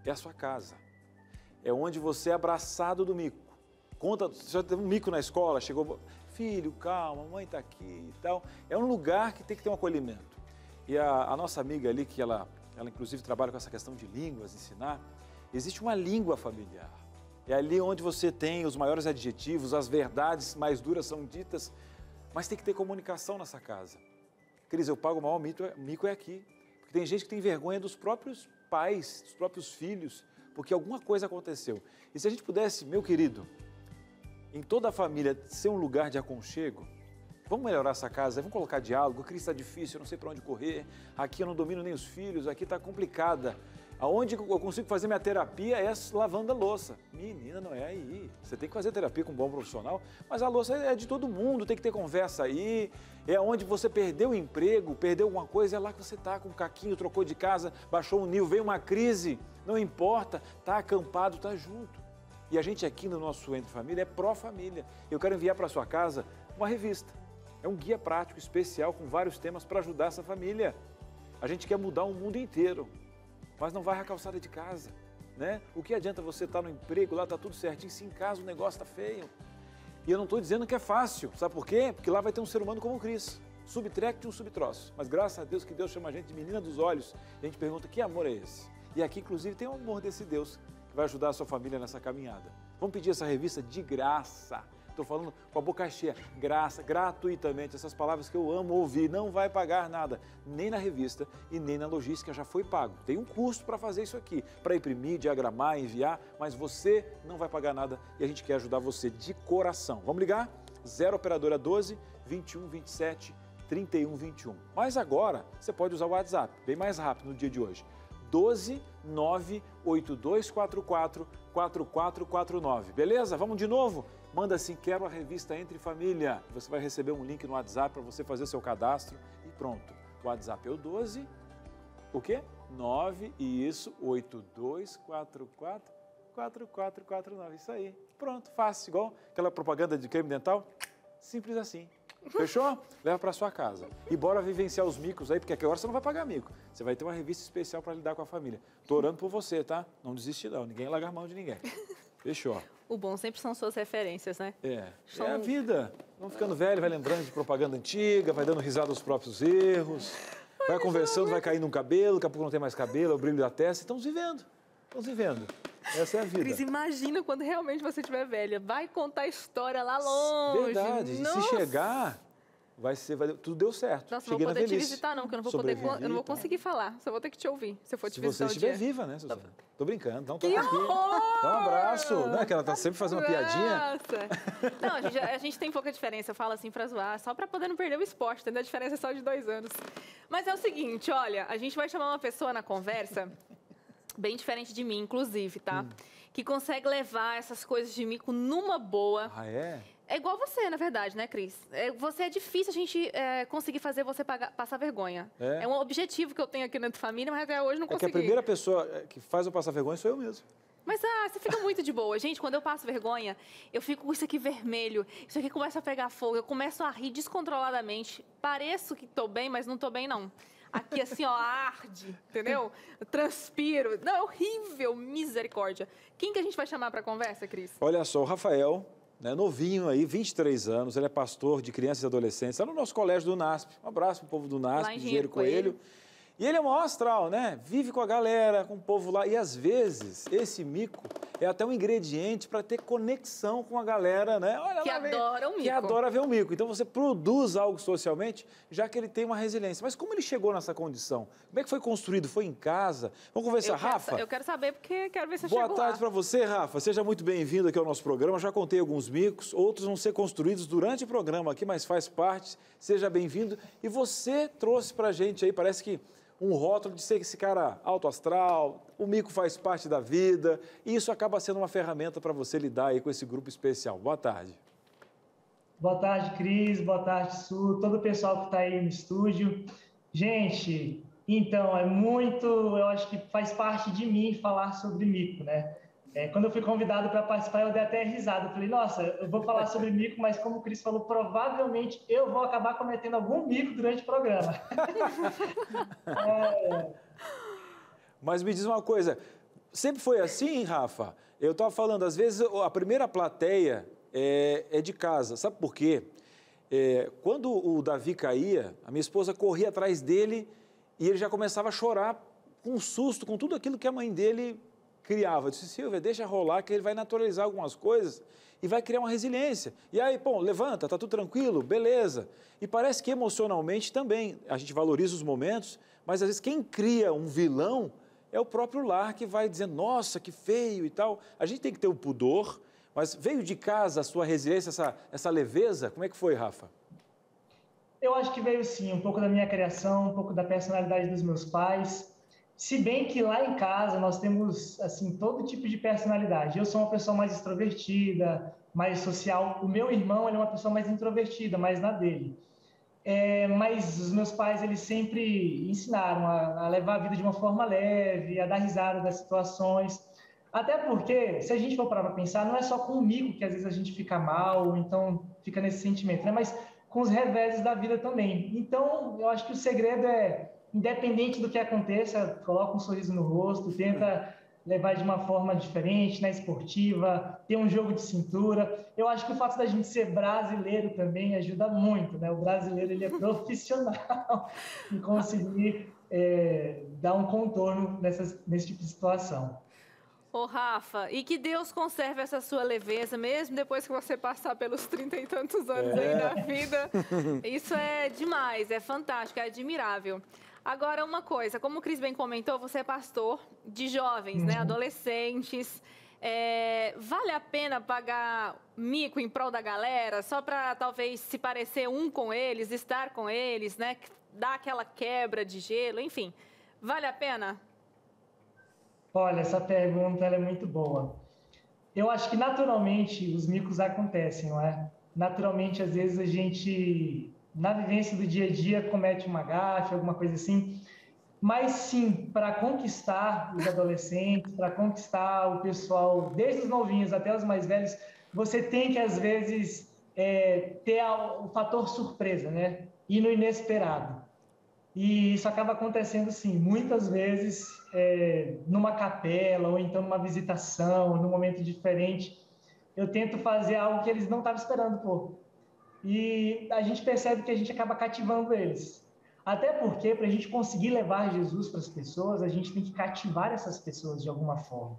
é a sua casa. É onde você é abraçado do mico. Conta, você já teve um mico na escola, chegou, filho, calma, a mãe está aqui e tal. É um lugar que tem que ter um acolhimento. E a nossa amiga ali, que ela inclusive trabalha com essa questão de línguas, ensinar, existe uma língua familiar. É ali onde você tem os maiores adjetivos, as verdades mais duras são ditas, mas tem que ter comunicação nessa casa. Cris, eu pago o maior mico é aqui. Porque tem gente que tem vergonha dos próprios pais, dos próprios filhos, porque alguma coisa aconteceu. E se a gente pudesse, meu querido, em toda a família, ser um lugar de aconchego, vamos melhorar essa casa, vamos colocar diálogo, Cris, está difícil, eu não sei para onde correr, aqui eu não domino nem os filhos, aqui está complicada. Aonde eu consigo fazer minha terapia é lavando a louça. Menina, não é aí. Você tem que fazer terapia com um bom profissional, mas a louça é de todo mundo, tem que ter conversa aí. É onde você perdeu o emprego, perdeu alguma coisa, é lá que você está com um caquinho, trocou de casa, baixou o nível, veio uma crise, não importa, está acampado, está junto. E a gente aqui no nosso Entre Família é pró-família. Eu quero enviar para sua casa uma revista. É um guia prático especial com vários temas para ajudar essa família. A gente quer mudar o mundo inteiro, mas não vai à calçada de casa, né? O que adianta você estar no emprego, lá está tudo certinho, se em casa o negócio está feio. E eu não estou dizendo que é fácil, sabe por quê? Porque lá vai ter um ser humano como o Cris, subtract um subtroço. Mas graças a Deus que Deus chama a gente de menina dos olhos. E a gente pergunta, que amor é esse? E aqui, inclusive, tem o amor desse Deus que vai ajudar a sua família nessa caminhada. Vamos pedir essa revista de graça. Estou falando com a boca cheia, graça, gratuitamente, essas palavras que eu amo ouvir, não vai pagar nada, nem na revista e nem na logística, já foi pago. Tem um custo para fazer isso aqui, para imprimir, diagramar, enviar, mas você não vai pagar nada e a gente quer ajudar você de coração. Vamos ligar? 0 operadora 12 21 27 31 21. Mas agora você pode usar o WhatsApp, bem mais rápido no dia de hoje. 12 98244 4449. Beleza? Vamos de novo? Manda assim, quero a revista Entre Família. Você vai receber um link no WhatsApp para você fazer seu cadastro e pronto. O WhatsApp é o 12, o quê? 9, e isso, 8244 4449. Isso aí. Pronto, fácil, igual aquela propaganda de creme dental. Simples assim. Fechou? Leva para sua casa. E bora vivenciar os micos aí, porque aqui agora você não vai pagar mico. Você vai ter uma revista especial para lidar com a família. Tô orando por você, tá? Não desiste não, ninguém larga a mão de ninguém. Fechou. O bom sempre são suas referências, né? É a vida. Vamos ficando velho, vai lembrando de propaganda antiga, vai dando risada aos próprios erros, vai conversando, vai caindo um cabelo, daqui a pouco não tem mais cabelo, é o brilho da testa. Estamos vivendo. Essa é a vida. Cris, imagina quando realmente você estiver velha. Vai contar a história lá longe. Verdade. Nossa. Se chegar, tudo deu certo. Nossa, não vou poder te visitar, não, porque eu não vou conseguir falar. Só vou ter que te ouvir, se eu for te visitar. Se você estiver viva, né, Suzana? Tô brincando, dá um toque aqui. Dá um abraço. Não é que ela tá sempre fazendo uma piadinha? Nossa. Não, a gente tem pouca diferença. Eu falo assim pra zoar, só pra poder não perder o esporte. Entendeu? A diferença é só de 2 anos. Mas é o seguinte, olha, a gente vai chamar uma pessoa na conversa, bem diferente de mim, inclusive, tá? Que consegue levar essas coisas de mico numa boa. Ah, é? É igual você, na verdade, né, Cris? Você é difícil a gente conseguir fazer você passar vergonha. É um objetivo que eu tenho aqui na família, mas até hoje não consegui. É que a primeira pessoa que faz eu passar vergonha sou eu mesmo. Mas você fica muito de boa. Gente, quando eu passo vergonha, eu fico com isso aqui vermelho, isso aqui começa a pegar fogo, eu começo a rir descontroladamente. Pareço que tô bem, mas não tô bem, não. Aqui assim, ó, arde, entendeu? Eu transpiro. Não, é horrível, misericórdia. Quem que a gente vai chamar para conversa, Cris? Olha só, o Rafael, né, novinho aí, 23 anos, ele é pastor de crianças e adolescentes, está no nosso colégio do NASP. Um abraço pro povo do NASP, Engenheiro Coelho. E ele é o maior astral, né? Vive com a galera, com o povo lá. E às vezes, esse mico é até um ingrediente para ter conexão com a galera, né? Olha que lá, adora o mico. Que adora ver o mico. Então você produz algo socialmente, já que ele tem uma resiliência. Mas como ele chegou nessa condição? Como é que foi construído? Foi em casa? Vamos conversar, Rafa? Eu quero saber porque quero ver se Boa tarde para você, Rafa. Seja muito bem-vindo aqui ao nosso programa. Já contei alguns micos, outros vão ser construídos durante o programa aqui, mas faz parte. Seja bem-vindo. E você trouxe para a gente aí, parece que um rótulo de ser esse cara alto astral, o mico faz parte da vida, e isso acaba sendo uma ferramenta para você lidar aí com esse grupo especial. Boa tarde. Boa tarde, Cris. Boa tarde, Su. Todo o pessoal que está aí no estúdio. Gente, então, eu acho que faz parte de mim falar sobre mico, né? Quando eu fui convidado para participar, eu dei até risada. Eu falei, nossa, eu vou falar sobre mico, mas como o Cris falou, provavelmente eu vou acabar cometendo algum mico durante o programa. Mas me diz uma coisa, sempre foi assim, Rafa? Eu estava falando, às vezes a primeira plateia é de casa. Sabe por quê? Quando o Davi caía, a minha esposa corria atrás dele e ele já começava a chorar com susto, com tudo aquilo que a mãe dele criava. Eu disse, Silvia, deixa rolar que ele vai naturalizar algumas coisas e vai criar uma resiliência. E aí, pô, levanta, tá tudo tranquilo, beleza. E parece que emocionalmente também a gente valoriza os momentos, mas às vezes quem cria um vilão é o próprio lar que vai dizendo, nossa, que feio e tal. A gente tem que ter o pudor, mas veio de casa a sua resiliência, essa leveza? Como é que foi, Rafa? Eu acho que veio sim, um pouco da minha criação, um pouco da personalidade dos meus pais. Se bem que lá em casa nós temos assim todo tipo de personalidade. Eu sou uma pessoa mais extrovertida, mais social. O meu irmão ele é uma pessoa mais introvertida, mais na dele. Mas os meus pais eles sempre ensinaram a levar a vida de uma forma leve, a dar risada das situações. Até porque, se a gente for parar para pensar, não é só com o mico que às vezes a gente fica mal, ou então fica nesse sentimento, né? Mas com os reveses da vida também. Então, eu acho que o segredo é, independente do que aconteça, coloca um sorriso no rosto, tenta levar de uma forma diferente, né, esportiva, ter um jogo de cintura. Eu acho que o fato da gente ser brasileiro também ajuda muito, né? O brasileiro, ele é profissional em conseguir dar um contorno nesse tipo de situação. Ô, Rafa, e que Deus conserve essa sua leveza, mesmo depois que você passar pelos 30 e tantos anos aí da vida. Isso é demais, é fantástico, é admirável. Agora, uma coisa, como o Cris bem comentou, você é pastor de jovens, né, adolescentes. Vale a pena pagar mico em prol da galera, só para talvez se parecer um com eles, estar com eles, né, dar aquela quebra de gelo, enfim. Vale a pena? Olha, essa pergunta ela é muito boa. Eu acho que naturalmente os micos acontecem, não é? Naturalmente, às vezes a gente, na vivência do dia a dia, comete uma gafe, alguma coisa assim. Mas sim, para conquistar os adolescentes, para conquistar o pessoal, desde os novinhos até os mais velhos, você tem que, às vezes, ter o fator surpresa, né? Ir no inesperado. E isso acaba acontecendo, sim, muitas vezes numa capela ou então numa visitação, num momento diferente. Eu tento fazer algo que eles não estavam esperando, pô. E a gente percebe que a gente acaba cativando eles. Até porque, para a gente conseguir levar Jesus para as pessoas, a gente tem que cativar essas pessoas de alguma forma.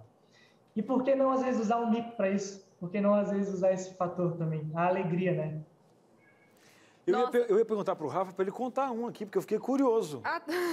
E por que não, às vezes, usar um mico para isso? Por que não, às vezes, usar esse fator também? A alegria, né? Eu ia perguntar para o Rafa para ele contar um aqui, porque eu fiquei curioso.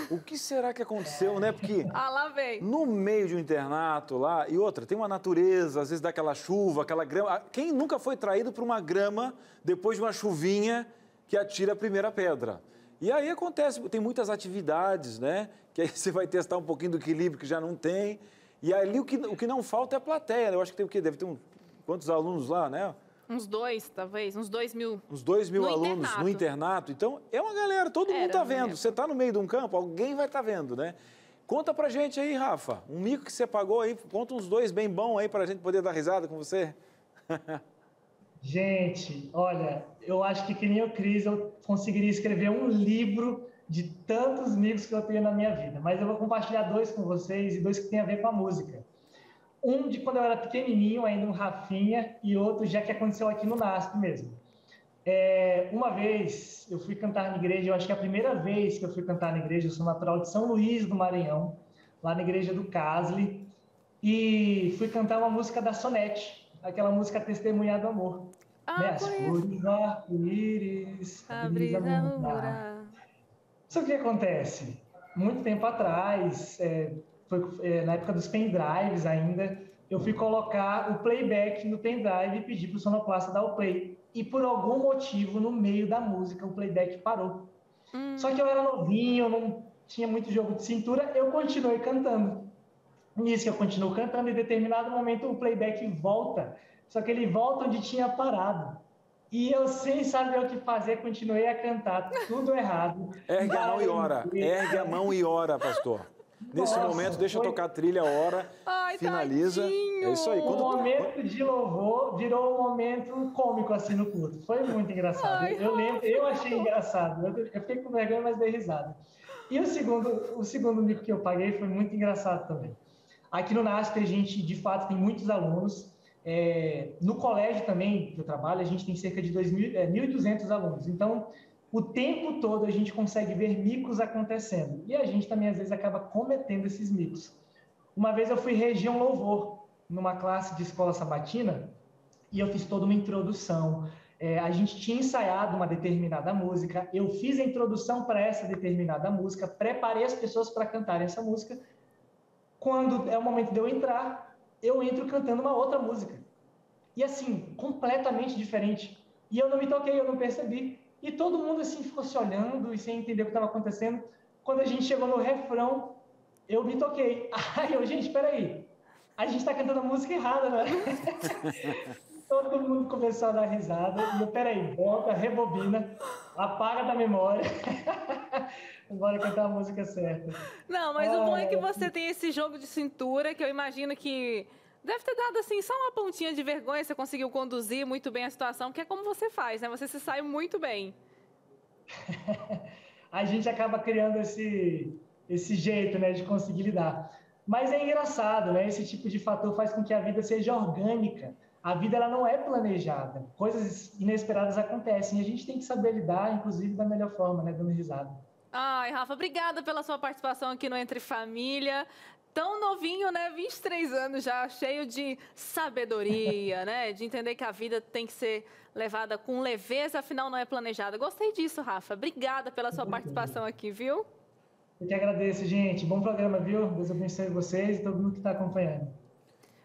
O que será que aconteceu, né? Porque lá vem. No meio de um internato lá, e outra, tem uma natureza, às vezes dá aquela chuva, aquela grama. Quem nunca foi traído por uma grama depois de uma chuvinha que atira a primeira pedra? E aí acontece, tem muitas atividades, né? Que aí você vai testar um pouquinho do equilíbrio que já não tem. E ali o que não falta é a plateia, né? Eu acho que tem o quê? Deve ter quantos alunos lá, né? Uns 2, talvez, uns 2.000. Uns 2.000 alunos no internato. Então, é uma galera, todo mundo está vendo. Você está no meio de um campo, alguém vai estar vendo, né? Conta pra gente aí, Rafa, um mico que você pagou aí, conta uns 2 bem bons aí pra gente poder dar risada com você. Gente, olha, eu acho que nem o Cris, eu conseguiria escrever um livro de tantos micos que eu tenho na minha vida. Mas eu vou compartilhar 2 com vocês e 2 que tem a ver com a música. Um de quando eu era pequenininho, ainda um Rafinha, e outro já que aconteceu aqui no NASP mesmo. Uma vez eu fui cantar na igreja, eu acho que é a primeira vez que eu fui cantar na igreja, eu sou natural de São Luís do Maranhão, lá na igreja do Casle, e fui cantar uma música da Sonete, aquela música Testemunhar do Amor. Né? As flores do arco-íris, a brisa no mar. Só que o que acontece? Muito tempo atrás, foi na época dos pendrives ainda, eu fui colocar o playback no pendrive e pedi para o sonoplasta dar o play. E por algum motivo, no meio da música, o playback parou. Só que eu era novinho, eu não tinha muito jogo de cintura, eu continuei cantando. Nisso que eu continuo cantando, em determinado momento o playback volta, só que ele volta onde tinha parado. E eu, sem saber o que fazer, continuei a cantar tudo errado. Ergue a mão e ora. Ergue a mão e ora, pastor. Nesse momento, deixa eu tocar a trilha, ora, finaliza. Tadinho. É isso aí. O momento de louvor virou um momento cômico assim no culto. Foi muito engraçado. Eu lembro, eu achei engraçado. Eu fiquei com vergonha, mas dei risada. E o segundo mico que eu paguei foi muito engraçado também. Aqui no NASP a gente, de fato, tem muitos alunos. No colégio também que eu trabalho, a gente tem cerca de 1.200 alunos. Então, o tempo todo a gente consegue ver micos acontecendo. E a gente também, às vezes, acaba cometendo esses micos. Uma vez eu fui reger um louvor numa classe de escola sabatina e eu fiz toda uma introdução. A gente tinha ensaiado uma determinada música, eu fiz a introdução para essa determinada música, preparei as pessoas para cantarem essa música. Quando é o momento de eu entrar, eu entro cantando uma outra música. E assim, completamente diferente. E eu não me toquei, eu não percebi. E todo mundo assim ficou se olhando e sem entender o que estava acontecendo. Quando a gente chegou no refrão, eu me toquei. Aí eu, gente, peraí, a gente está cantando a música errada, né? Todo mundo começou a dar risada. E eu, peraí, volta, rebobina, apaga da memória. Bora cantar a música certa. Não, mas o bom é que você tem esse jogo de cintura, que eu imagino que deve ter dado, assim, só uma pontinha de vergonha, você conseguiu conduzir muito bem a situação, que é como você faz, né? Você se sai muito bem. A gente acaba criando esse jeito, né, de conseguir lidar. Mas é engraçado, né? Esse tipo de fator faz com que a vida seja orgânica. A vida ela não é planejada. Coisas inesperadas acontecem e a gente tem que saber lidar, inclusive, da melhor forma, né? Dando risada. Ai, Rafa, obrigada pela sua participação aqui no Entre Família. Tão novinho, né? 23 anos já, cheio de sabedoria, né? De entender que a vida tem que ser levada com leveza, afinal não é planejada. Gostei disso, Rafa. Obrigada pela sua participação aqui, viu? Eu que agradeço, gente. Bom programa, viu? Deus abençoe vocês e todo mundo que está acompanhando.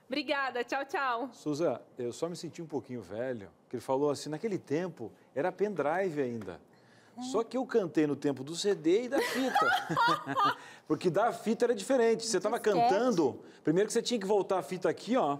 Obrigada. Tchau, tchau. Suza, eu só me senti um pouquinho velho, que ele falou assim, naquele tempo era pendrive ainda. Só que eu cantei no tempo do CD e da fita. Porque da fita era diferente. Você estava cantando, primeiro que você tinha que voltar a fita aqui, ó,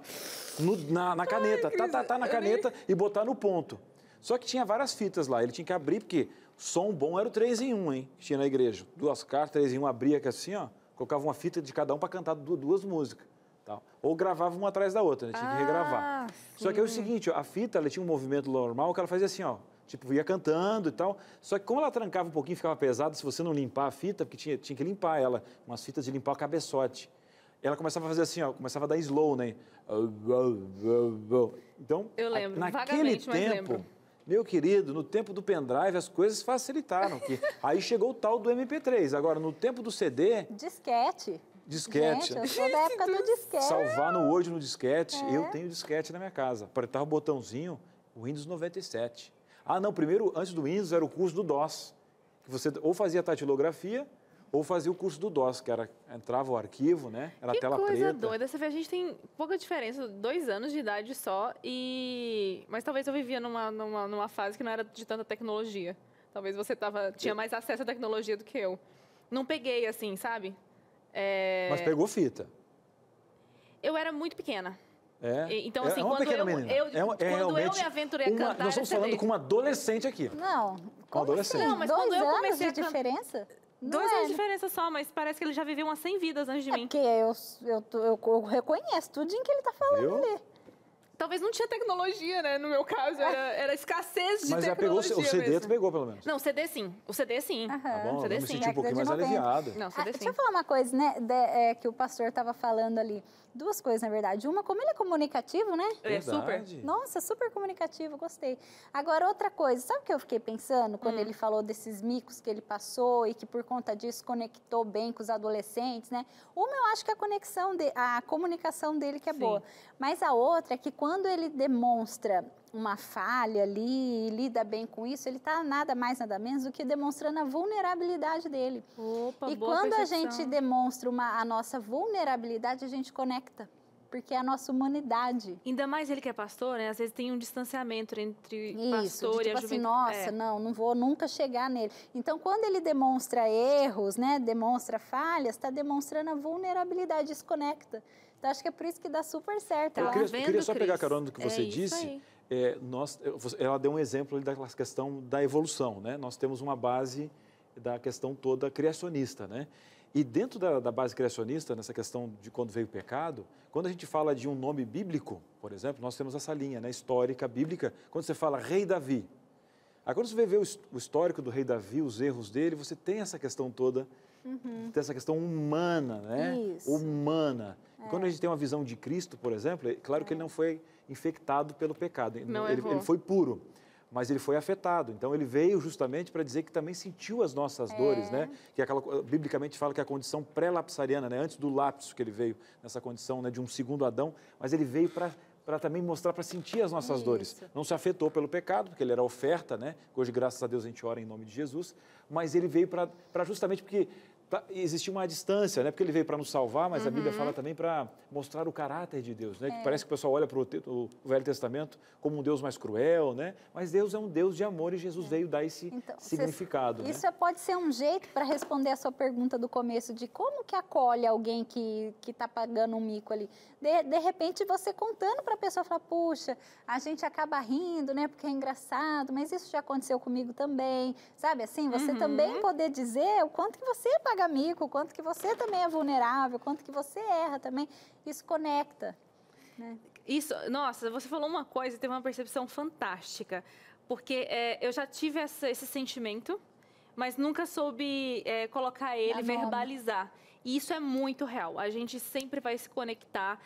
na caneta. Na caneta e botar no ponto. Só que tinha várias fitas lá. Ele tinha que abrir, porque som bom era o 3 em 1, hein? Que tinha na igreja. 2 cartas, 3 em 1, abria aqui assim, ó. Colocava uma fita de cada um para cantar 2 músicas. Tal. Ou gravava uma atrás da outra, né? Tinha que regravar. Só que é o seguinte, ó, a fita, ela tinha um movimento normal que ela fazia assim, ó. Tipo, ia cantando e tal. Só que como ela trancava um pouquinho, ficava pesado, se você não limpar a fita, porque tinha que limpar ela, umas fitas de limpar o cabeçote. Ela começava a fazer assim, ó, começava a dar slow, né? Então, eu lembro, naquele tempo, meu querido, no tempo do pendrive, as coisas facilitaram. Aí chegou o tal do MP3. Agora, no tempo do CD... Disquete. Disquete. Gente, eu sou da época do disquete. Salvar no Word no disquete. Eu tenho disquete na minha casa. Apertava o botãozinho, Windows 97. Ah, não, primeiro, antes do Windows, era o curso do DOS. Que você ou fazia tatilografia, ou fazia o curso do DOS, que era, entrava o arquivo, né? Era a tela preta. Que coisa doida. Você vê, a gente tem pouca diferença, 2 anos de idade só, mas talvez eu vivia numa fase que não era de tanta tecnologia. Talvez você tinha mais acesso à tecnologia do que eu. Não peguei, assim, sabe? Mas pegou fita. Eu era muito pequena. Então, é assim, uma quando pequena menina. eu me aventurei a cantar... Nós estamos falando com uma adolescente aqui. Não, como adolescente. assim? Não, mas 2 quando eu anos comecei de diferença? 2 anos de diferença só, mas parece que ele já viveu umas 100 vidas antes de mim. Porque eu reconheço tudo em que ele está falando ali. Talvez não tinha tecnologia, né? No meu caso, era escassez de mas tecnologia. Mas já pegou o CD, mesmo. tu pegou pelo menos? Não, CD sim. O CD sim. Tá bom, CD eu me sim. senti um pouquinho mais aliviado. Não, CD sim. Deixa eu falar uma coisa, né? Que o pastor estava falando ali. 2 coisas, na verdade. Uma, como ele é comunicativo, né? É super. Nossa, super comunicativo, gostei. Agora, outra coisa, sabe o que eu fiquei pensando quando ele falou desses micos que ele passou e que por conta disso conectou bem com os adolescentes, né? Uma, eu acho que a comunicação dele que é boa. Mas a outra é que quando ele demonstra uma falha ali e lida bem com isso, ele está nada mais, nada menos do que demonstrando a vulnerabilidade dele. Opa, e boa quando percepção. a gente demonstra a nossa vulnerabilidade, a gente conecta, porque é a nossa humanidade. Ainda mais ele que é pastor, né? Às vezes tem um distanciamento entre Isso, pastor tipo e a assim, juventude. nossa, não vou nunca chegar nele. Então, quando ele demonstra erros, né, demonstra falhas, está demonstrando a vulnerabilidade, desconecta. Então, acho que é por isso que dá super certo. Eu queria só pegar Cris? carona do que você disse. Ela deu um exemplo ali da questão da evolução, né? Nós temos uma base da questão toda criacionista, né? E dentro da base criacionista, nessa questão de quando veio o pecado, quando a gente fala de um nome bíblico, por exemplo, nós temos essa linha, né, histórica, bíblica, quando você fala Rei Davi. Aí quando você vai ver o histórico do Rei Davi, os erros dele, você tem essa questão toda, tem essa questão humana, né? Isso. Humana. E quando a gente tem uma visão de Cristo, por exemplo, é claro que ele não foi infectado pelo pecado, ele foi puro, mas ele foi afetado. Então ele veio justamente para dizer que também sentiu as nossas dores, né? Que biblicamente fala que é a condição pré-lapsariana, né? Antes do lapso que ele veio nessa condição, né, de um segundo Adão, mas ele veio para também mostrar, para sentir as nossas dores. Não se afetou pelo pecado, porque ele era oferta, né? Hoje, graças a Deus, a gente ora em nome de Jesus, mas ele veio para justamente porque existia uma distância, né? Porque ele veio para nos salvar, mas a Bíblia fala também para mostrar o caráter de Deus, né? Que parece que o pessoal olha para o Velho Testamento como um Deus mais cruel, né? Mas Deus é um Deus de amor e Jesus veio dar esse significado. Isso pode ser um jeito para responder a sua pergunta do começo de como que acolhe alguém que está pagando um mico ali. De repente, você contando para a pessoa, falar, puxa, a gente acaba rindo, né? Porque é engraçado, mas isso já aconteceu comigo também. Sabe assim, você também poder dizer o quanto que você paga mico, o quanto que você também é vulnerável, o quanto que você erra também. Isso conecta, né? Isso, nossa, você falou uma coisa e teve uma percepção fantástica, porque eu já tive esse sentimento, mas nunca soube colocar ele, verbalizar. E isso é muito real. A gente sempre vai se conectar.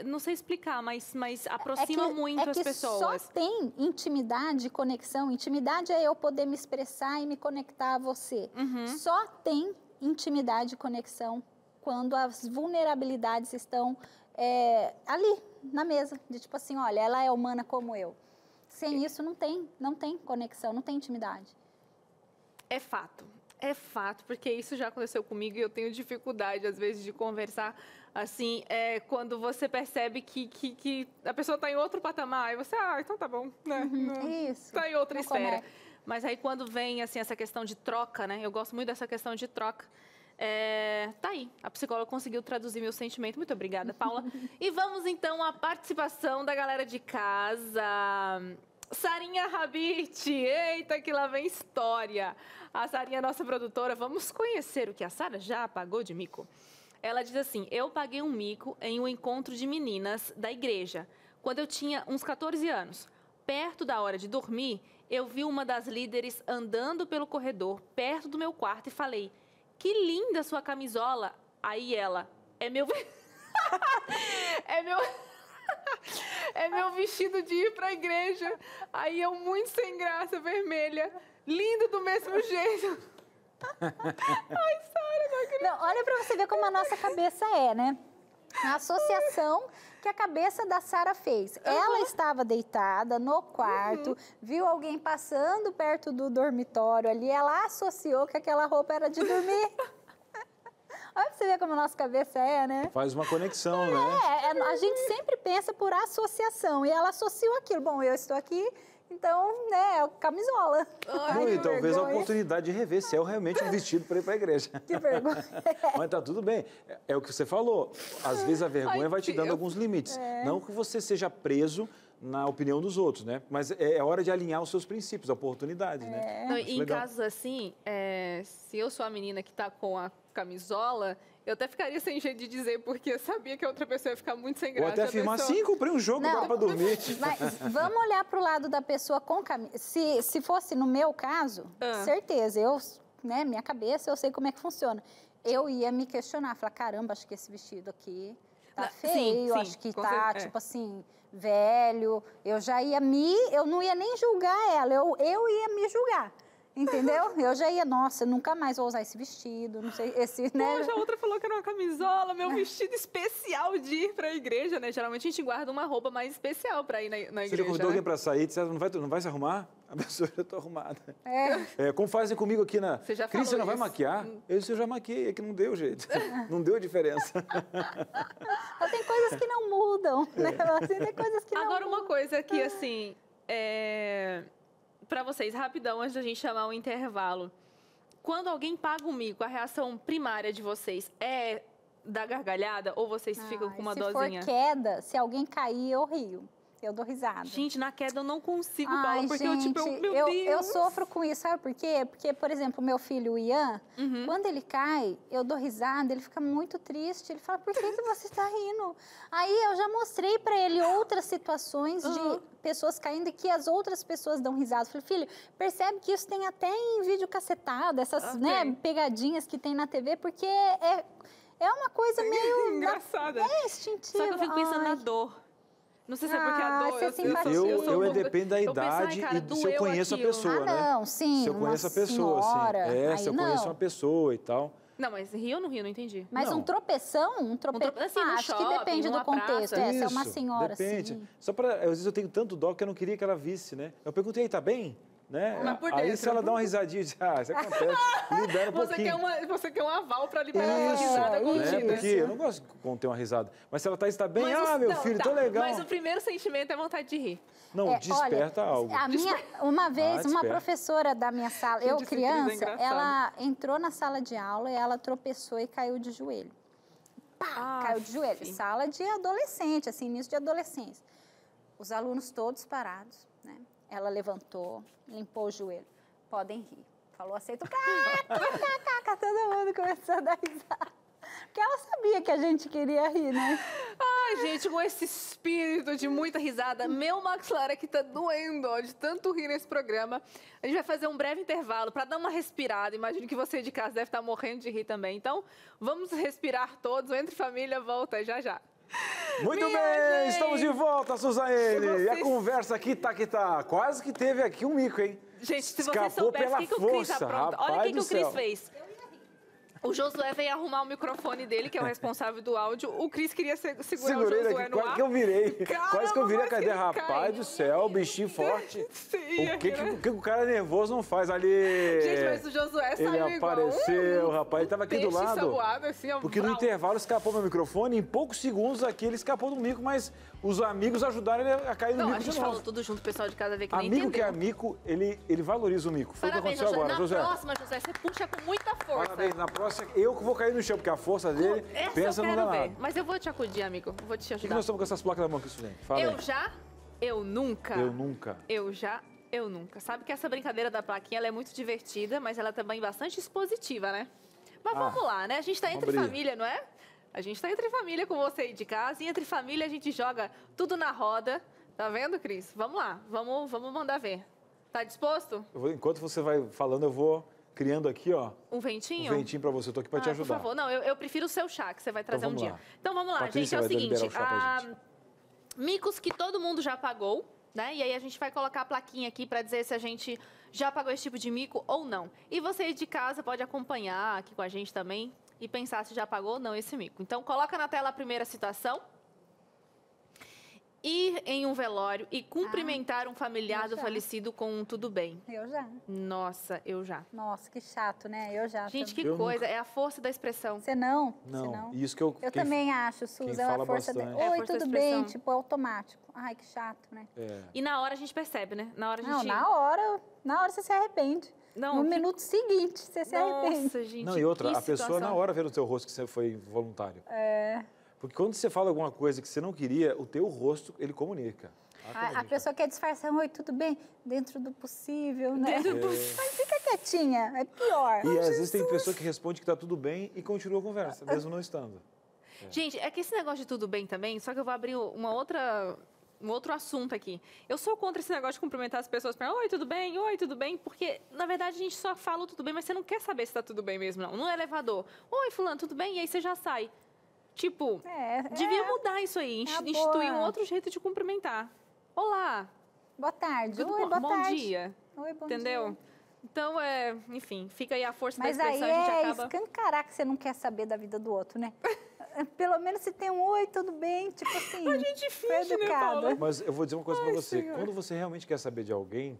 Não sei explicar, mas aproxima muito as pessoas. Só tem intimidade e conexão. Intimidade é eu poder me expressar e me conectar a você. Só tem intimidade e conexão quando as vulnerabilidades estão ali, na mesa. De tipo assim, olha, ela é humana como eu. Sem isso não tem conexão, não tem intimidade. É fato. É fato, porque isso já aconteceu comigo e eu tenho dificuldade, às vezes, de conversar, assim, quando você percebe que a pessoa está em outro patamar, e você, então tá bom, né? Isso. Está em outra esfera. Conecta. Mas aí, quando vem, assim, essa questão de troca, né? Eu gosto muito dessa questão de troca. Tá aí, a psicóloga conseguiu traduzir meu sentimento. Muito obrigada, Paula. E vamos, então, à participação da galera de casa. Sarinha Rabite, eita que lá vem história. A Sarinha, nossa produtora, vamos conhecer o que a Sara já pagou de mico. Ela diz assim, eu paguei um mico em um encontro de meninas da igreja, quando eu tinha uns 14 anos. Perto da hora de dormir, eu vi uma das líderes andando pelo corredor, perto do meu quarto, e falei, que linda sua camisola. Aí ela, é meu vestido de ir para a igreja. Aí eu, muito sem graça, vermelha, lindo do mesmo jeito. Ai, Sara, não acredito. Não, olha para você ver como a nossa cabeça é, né? A associação que a cabeça da Sara fez. Ela estava deitada no quarto, viu alguém passando perto do dormitório ali, ela associou que aquela roupa era de dormir. Olha pra você ver como a nossa cabeça é, né? Faz uma conexão, né? A gente sempre pensa por associação. E ela associou aquilo. Bom, eu estou aqui, então, né, camisola. E talvez a oportunidade de rever se é realmente um vestido para ir para a igreja. Que vergonha. Mas tá tudo bem. É o que você falou. Às vezes a vergonha vai te dando alguns limites. Não que você seja preso na opinião dos outros, né? Mas é hora de alinhar os seus princípios, a oportunidade, né? Não, em casos assim, se eu sou a menina que tá com a camisola, eu até ficaria sem jeito de dizer, porque eu sabia que a outra pessoa ia ficar muito sem graça. Ou até afirmar, sim, comprei um jogo para dormir. Mas vamos olhar para o lado da pessoa com camisa. Se fosse no meu caso, certeza, minha cabeça, eu sei como é que funciona. Eu ia me questionar, falar, caramba, acho que esse vestido aqui tá feio, acho que tá, tipo assim, velho. Eu não ia nem julgar ela, eu ia me julgar. Entendeu? Eu já ia, nossa, nunca mais vou usar esse vestido, não sei, né? Poxa, a outra falou que era uma camisola, meu vestido especial de ir pra igreja, né? Geralmente a gente guarda uma roupa mais especial pra ir na igreja. Você já convidou alguém pra sair, disse, não vai se arrumar? A pessoa, eu tô arrumada. Como fazem comigo aqui na... Você já falou Cris, você não vai maquiar? Eu disse, eu já maquiei, é que não deu jeito. Não deu diferença. Tem coisas que não mudam, né? Tem coisas que não Agora, mudam. uma coisa que, assim, para vocês, rapidão, antes da gente chamar o intervalo. Quando alguém paga um mico, a reação primária de vocês é dar gargalhada ou vocês ficam com uma dosinha? Se for queda, se alguém cair, eu rio. Eu dou risada. Gente, na queda eu não consigo, Paula, porque meu Deus. Eu sofro com isso, sabe por quê? Porque, por exemplo, o meu filho, o Ian, quando ele cai, eu dou risada, ele fica muito triste. Ele fala, por que você está rindo? Aí eu já mostrei para ele outras situações de pessoas caindo e que as outras pessoas dão risada. Eu falei, filho, percebe que isso tem até em vídeo cacetado, essas pegadinhas que tem na TV, porque é uma coisa meio... engraçada. Instintiva. Só que eu fico pensando na dor. Não sei se é porque a dor... Depende da idade e se eu conheço a pessoa, né? Não, sim. Se eu conheço a pessoa, sim. Se eu conheço uma pessoa e tal. Não, mas rio ou não rio? Não entendi. Mas um tropeção? Assim, acho que depende do contexto. Se é uma senhora, depende. Assim. Só para... Às vezes eu tenho tanto dó que eu não queria que ela visse, né? Eu perguntei, tá bem? Né? Mas por aí dentro. se ela dá uma risadinha, diz, isso acontece, libera um pouquinho. Você quer um aval para liberar uma risada contida. Porque eu não gosto de conter uma risada. Mas se ela está bem, meu filho, tô legal. Mas o primeiro sentimento é vontade de rir. Não, desperta algo. Uma vez, uma professora da minha sala, eu criança, é ela entrou na sala de aula e ela tropeçou e caiu de joelho. Caiu de joelho. Sala de adolescente, assim, início de adolescência. Os alunos todos parados, né? Ela levantou, limpou o joelho. Podem rir. Falou, aceito. Todo mundo começou a dar risada. Porque ela sabia que a gente queria rir, né? Ai, gente, com esse espírito de muita risada, meu maxilar aqui tá doendo, ó, de tanto rir nesse programa. A gente vai fazer um breve intervalo para dar uma respirada. Imagino que você de casa deve estar morrendo de rir também. Então, vamos respirar todos. O Entre Família volta já já. Muito Minha bem, gente! estamos de volta, Suzane. Vocês- E a conversa aqui tá que tá. Quase que teve aqui um mico, hein? Gente, se você Escapou soubesse pela o que o Cris força, apronta. Olha o rapaz que do o Cris céu. fez. O Josué veio arrumar o microfone dele, que é o responsável do áudio. O Cris queria segurar Segurei o Josué daqui, no quase ar. que eu virei. Caramba, Quase que eu virei a quase que cadeira. ele Rapaz cai. do céu, bichinho forte. Sim, O que o cara nervoso não faz ali? Gente, mas o Josué saiu Ele igual apareceu, rapaz. Ele tava aqui do peixe lado. salgado, assim, ó, Porque no vrau. intervalo escapou meu microfone. Em poucos segundos aqui ele escapou do mico, mas os amigos ajudaram ele a cair no Não, mico a gente de novo. falou tudo junto, o pessoal de casa vê que nem Amigo que é entendeu. amigo, ele valoriza o mico. Foi o que Parabéns, aconteceu Josué. agora, Na José. próxima, José, você puxa com muita força. Parabéns. Na próxima, eu que vou cair no chão, porque a força dele, Essa pensa eu no quero danado. ver. Mas eu vou te acudir, amigo. Vou te Por que ajudar. nós estamos com essas placas na mão aqui, Suzane? Fala aí. Eu já, eu nunca. Eu nunca. Eu já, eu nunca. Sabe que essa brincadeira da plaquinha ela é muito divertida, mas ela é também bastante expositiva, né? Mas vamos lá, né? A gente tá entre vamos abrir. família, não é? A gente tá entre família com você aí de casa. E entre família a gente joga tudo na roda. Tá vendo, Cris? Vamos lá. Vamos mandar ver. Tá disposto? Enquanto você vai falando, eu vou criando aqui, ó, Um ventinho? um ventinho pra você. Eu tô aqui pra te ajudar. Por favor. Não, eu prefiro o seu chá, que você vai trazer um vamos dia. lá. Então vamos lá, Patrícia gente. É o vai liberar seguinte. o chá pra gente. Micos que todo mundo já pagou, né? E aí a gente vai colocar a plaquinha aqui para dizer se a gente já pagou esse tipo de mico ou não. E você aí de casa pode acompanhar aqui com a gente também e pensar se já pagou ou não esse mico. Então coloca na tela a primeira situação. Ir em um velório e cumprimentar um familiar eu do já. falecido com um tudo bem. Eu já. Nossa, eu já. Nossa, que chato, né? Eu já. Gente, também. que Eu coisa. É a força da expressão. Você não? Não, Você não? isso que eu... Eu quem- também acho, quem Suzy, é fala a força da... bastante. É a Oi, força da tudo bem? expressão. Tipo, automático. Ai, que chato, né? É. E na hora a gente percebe, né? Na hora a Não, gente... na hora você se arrepende. Não, No que- minuto seguinte, você se arrepende. Nossa, gente. Não, e outra, que a pessoa situação. na hora vê no teu rosto que você foi voluntário. É. Porque quando você fala alguma coisa que você não queria, o teu rosto, ele comunica. A pessoa quer disfarçar, oi, tudo bem? Dentro do possível, né? Dentro do possível. Mas fica quietinha, é pior. E às vezes tem pessoa que responde que tá tudo bem e continua a conversa, mesmo não estando. Gente, é que esse negócio de tudo bem também, só que eu vou abrir um outro assunto aqui. Eu sou contra esse negócio de cumprimentar as pessoas para oi, tudo bem? Oi, tudo bem? Porque, na verdade, a gente só fala o tudo bem, mas você não quer saber se tá tudo bem mesmo, não. No elevador, oi, fulano, tudo bem? E aí você já sai. Tipo, devia mudar isso aí, É uma instituir um boa. outro jeito de cumprimentar. Olá, Boa tarde. tudo Oi, bom? boa Bom tarde. dia. Oi, bom Entendeu? dia. Então, enfim, fica aí a força Mas da aí expressão, a gente é acaba... escancarar que você não quer saber da vida do outro, né? Pelo menos se tem um oi, tudo bem, tipo assim. A gente finge, né, educada. Paula? Mas eu vou dizer uma coisa pra você. Senhor. Quando você realmente quer saber de alguém,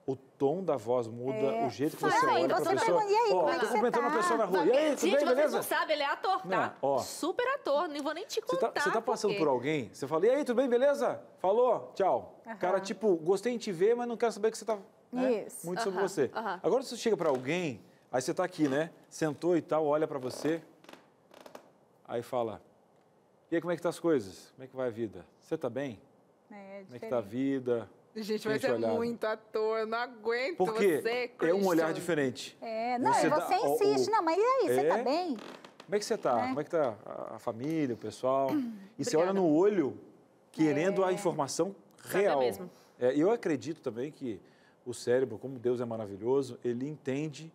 o tom da voz muda, o jeito que Mas você aí olha pra você pessoa. pergunta, e aí, como é que tô você cumprimentando uma tá? pessoa na rua. Não, E aí, tudo gente, bem, vocês beleza? não sabem, ele é ator, tá? Não, ó. Super ator, não vou nem te Você contar. tá passando quê. por alguém, você fala, e aí, tudo bem, beleza? Falou, tchau. Aham. Cara, tipo, gostei em te ver, mas não quero saber que você tá... né? Isso. Muito sobre Aham, você. aham. Agora, se você chega pra alguém, aí você tá aqui, né? Sentou e tal, olha pra você, aí fala, e aí, como é que tá as coisas? Como é que vai a vida? Você tá bem? É, Como é que tá a vida? Gente, mas é muito ator, eu não aguento Porque você, é um olhar Christian. diferente. Não, Você você, dá- insiste. Não, mas e aí, você tá É? bem? Como é que você tá? Né? Como é que tá a família, o pessoal? E você olha Obrigada. no olho, querendo a informação real. mesmo. Eu acredito também que o cérebro, como Deus é maravilhoso, ele entende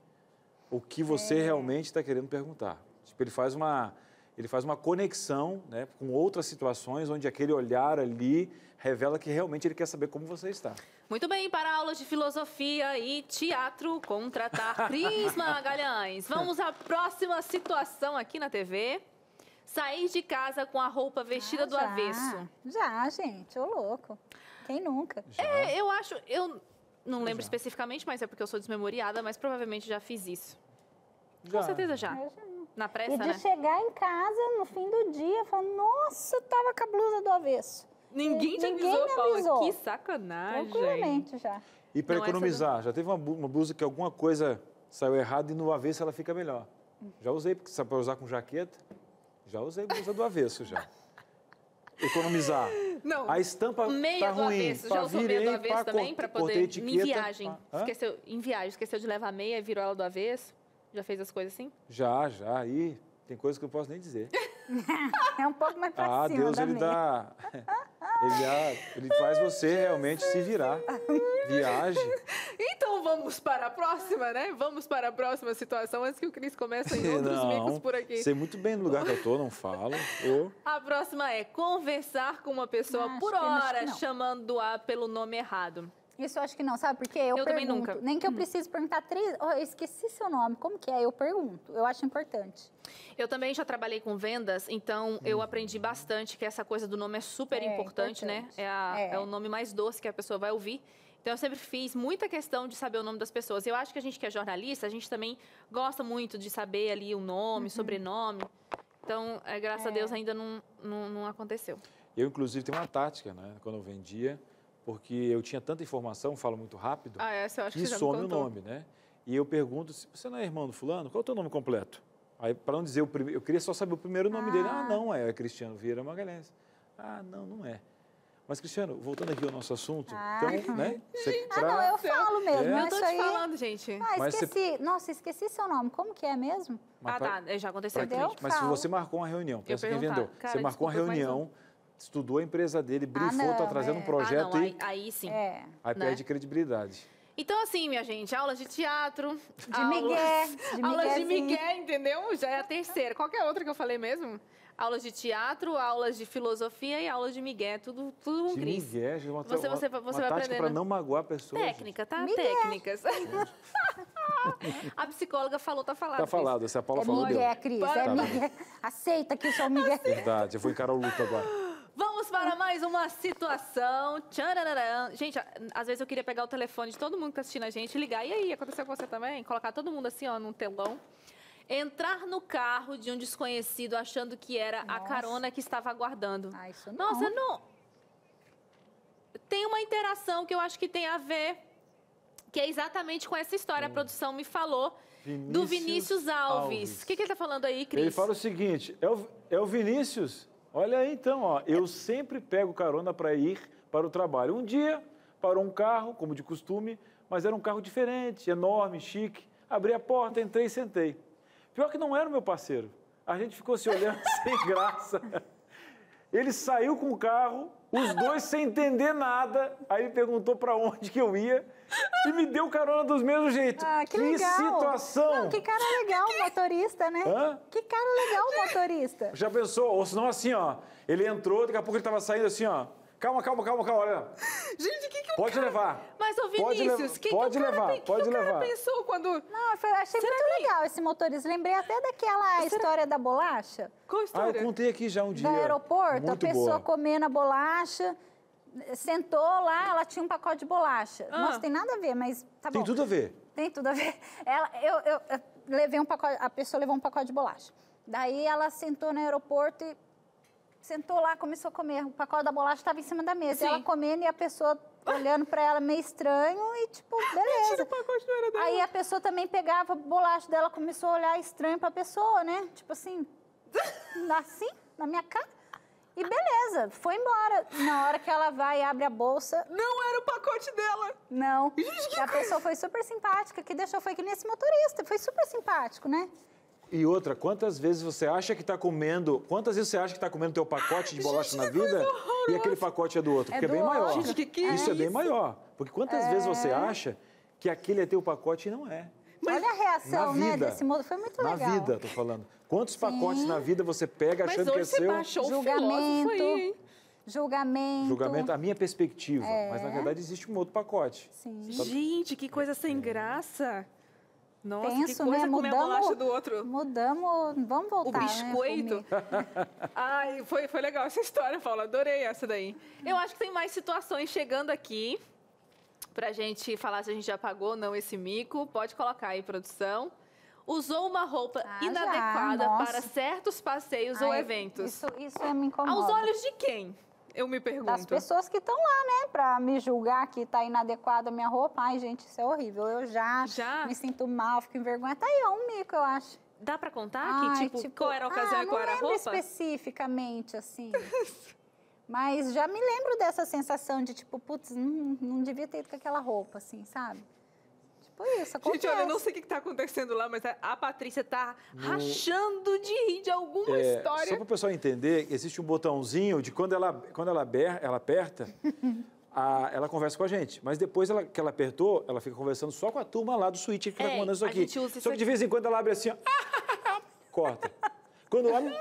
o que você realmente está querendo perguntar. Tipo, ele faz uma conexão, né, com outras situações onde aquele olhar ali revela que realmente ele quer saber como você está. Muito bem, para aulas de filosofia e teatro, contratar Cris Magalhães. Vamos à próxima situação aqui na TV. Sair de casa com a roupa vestida do já. avesso. Já, gente, ô louco. Quem nunca? Eu não lembro especificamente, mas é porque eu sou desmemoriada, mas provavelmente já fiz isso. Com certeza já. Eu já. Na E pressa, de né? chegar em casa no fim do dia, falar, nossa, eu tava com a blusa do avesso. Ninguém te Ninguém avisou, me Paula. avisou. Que sacanagem. Tranquilamente já. E para Não, essa economizar, já teve uma blusa que alguma coisa saiu errado e no avesso ela fica melhor. Já usei, porque sabe para usar com jaqueta, já usei blusa do avesso já. Economizar. Não, A estampa meia tá do ruim. avesso. Já Pá, usou meia do virei, avesso pá, também? Para cortei poder... etiqueta, Em viagem. pá. Hã? Esqueceu de levar a meia e virou ela do avesso? Já fez as coisas assim? Já. E Tem coisas que eu não posso nem dizer. É um pouco mais pra cima Deus, da ele meia. dá... Ele faz você realmente se virar. Viaje. Então vamos para a próxima, né? Vamos para a próxima situação antes que o Cris comece em outros micos por aqui. Sei muito bem no lugar que eu tô, não falo. A próxima é conversar com uma pessoa por acho que hora, não. chamando-a pelo nome errado. Isso eu acho que não, sabe? Porque eu também pergunto. nunca. Nem que eu precise perguntar 3... Oh, eu esqueci seu nome, como que é? Eu pergunto. Eu acho importante. Eu também já trabalhei com vendas, então eu aprendi bastante que essa coisa do nome é super importante, né? É o nome mais doce que a pessoa vai ouvir. Então, eu sempre fiz muita questão de saber o nome das pessoas. Eu acho que a gente que é jornalista, a gente também gosta muito de saber ali o nome, sobrenome. Então, graças a Deus, ainda não aconteceu. Eu, inclusive, tenho uma tática, né? Quando eu vendia, porque eu tinha tanta informação, falo muito rápido, Essa eu acho que que você já me some o contou. nome, né? E eu pergunto, se você não é irmão do fulano, qual é o teu nome completo? Aí, para não dizer o primeiro, eu queria só saber o primeiro nome dele. Não, é Cristiano Vieira Magalhães. Não é. Mas, Cristiano, voltando aqui ao nosso assunto, então, né? Não, eu falo mesmo. Eu Isso tô te aí... falando, gente. Mas esqueci. Nossa, esqueci seu nome. Como que é mesmo? Já aconteceu. Entendeu? Mas se Fala. você marcou uma reunião, pensa quem perguntar. vendeu. Cara, Você marcou uma desculpa, mas reunião, estudou a empresa dele, brifou, tá não, trazendo um projeto e aí sim. aí né? perde credibilidade. Então, assim, minha gente, aulas de teatro, De migué, aulas de miguezinho. migué, entendeu? Já é a terceira. Qual que é a outra que eu falei mesmo? Aulas de teatro, aulas de filosofia e aulas de migué, tudo um De Cris. migué, uma Você vai tática aprendendo. para não magoar a pessoa. Técnica, tá? Migué. Técnicas. A psicóloga falou, tá falado. Tá falado, se a Paula falou, deu. Migué, Cris. Para. É migué. Aceita que isso é o migué. Verdade, eu vou encarar o luto agora. Vamos para mais uma situação. Tchararã. Gente, às vezes eu queria pegar o telefone de todo mundo que tá assistindo a gente e ligar. E aí, aconteceu com você também? Colocar todo mundo assim, ó, num telão. Entrar no carro de um desconhecido achando que era a carona que estava aguardando. Isso não. Nossa, não. Tem uma interação que eu acho que tem a ver, que é exatamente com essa história. A produção me falou do Vinícius Alves. O que ele tá falando aí, Cris? Ele fala o seguinte, é o Vinícius? Olha aí então, ó, eu sempre pego carona para ir para o trabalho. Um dia parou um carro, como de costume, mas era um carro diferente, enorme, chique. Abri a porta, entrei e sentei. Pior que não era o meu parceiro. A gente ficou se olhando sem graça. Ele saiu com o carro, os dois sem entender nada. Aí ele perguntou para onde que eu ia e me deu carona dos mesmos jeitos. Que legal. Situação! Não, que cara legal o motorista, né? Hã? Que cara legal o motorista. Já pensou? Ou senão assim, ó. Ele entrou, daqui a pouco ele estava saindo assim, ó. Calma, olha. Gente, o que Pode levar. Mas, ô Pode Vinícius, o que pode o cara, levar, que pode o cara levar. pensou quando... Não, achei muito legal esse motorista. Lembrei até daquela história da bolacha. Qual a Eu história? contei aqui já um dia. Do aeroporto, a Muito pessoa boa. comendo a bolacha, sentou lá, ela tinha um pacote de bolacha. Nossa, tem nada a ver, mas tá bom. Tem tudo a ver. Tem tudo a ver. Eu levei um pacote, a pessoa levou um pacote de bolacha. Daí ela sentou no aeroporto e sentou lá, começou a comer. O pacote da bolacha estava em cima da mesa. Sim. Ela comendo e a pessoa olhando para ela meio estranho e tipo, beleza. O pacote não era dela. Aí a pessoa também pegava a bolacha dela, começou a olhar estranho para a pessoa, né? Tipo assim, assim, na minha cara. E beleza, foi embora. Na hora que ela vai e abre a bolsa, Não era o pacote dela. não. E a pessoa foi super simpática, que deixou foi que nem esse motorista. Foi super simpático, né? E outra, quantas vezes você acha que está comendo... Quantas vezes você acha que está comendo teu pacote de bolacha na vida e aquele pacote é do outro? Porque é do bem maior. outro. Gente, que Isso é bem isso? maior. Porque quantas vezes você acha que aquele é teu pacote e não é? Olha a reação, na né, vida. desse modo. Foi muito Na legal. vida, tô falando. Quantos pacotes na vida você pega Mas achando que é hoje você seu? baixou o filósofo Julgamento. aí, hein? Julgamento. A minha perspectiva. Mas, na verdade, existe um outro pacote. Sim. Gente, que coisa sem graça. Nossa, Tenso, que coisa né? comer a bolacha do outro. Mudamos, vamos voltar, O biscoito. Né, Ai, foi legal essa história, Paula. Adorei essa daí. Eu acho que tem mais situações chegando aqui pra gente falar se a gente já pagou ou não esse mico. Pode colocar aí, produção. Usou uma roupa inadequada já, para certos passeios ou eventos. Isso me incomoda. Aos olhos de quem? Eu me pergunto. Das pessoas que estão lá, né? Pra me julgar que tá inadequada a minha roupa. Ai, gente, isso é horrível. Eu já me sinto mal, fico envergonhada. Tá aí, é um mico, eu acho. Dá pra contar Ai, que, qual era a ocasião e qual era a não roupa? lembro especificamente, assim. Mas já me lembro dessa sensação de, tipo, putz, não devia ter ido com aquela roupa, assim, sabe? Por isso, acontece. Gente, olha, eu não sei o que tá acontecendo lá, mas a Patrícia tá rachando de rir de alguma história. Só para o pessoal entender, existe um botãozinho de quando ela aperta, ela conversa com a gente. Mas depois que ela apertou, ela fica conversando só com a turma lá do Switch que está comandando isso aqui. A gente usa Só que de vez em quando ela abre assim, ó, corta. Quando abre,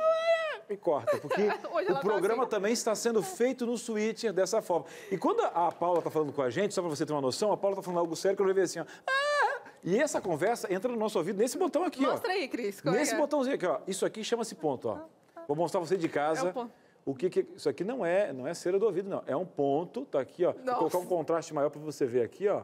e corta. Porque o programa também está sendo feito no Switch dessa forma. E quando a Paula está falando com a gente, só para você ter uma noção, a Paula está falando algo sério que eu vai ver assim, ó. E essa conversa entra no nosso ouvido nesse botão aqui, Mostra aí, Cris. Nesse botãozinho aqui, ó. Isso aqui chama-se ponto, ó. Vou mostrar você de casa. Isso aqui não é cera do ouvido, não. É um ponto, tá aqui, ó. Vou colocar um contraste maior para você ver aqui, ó.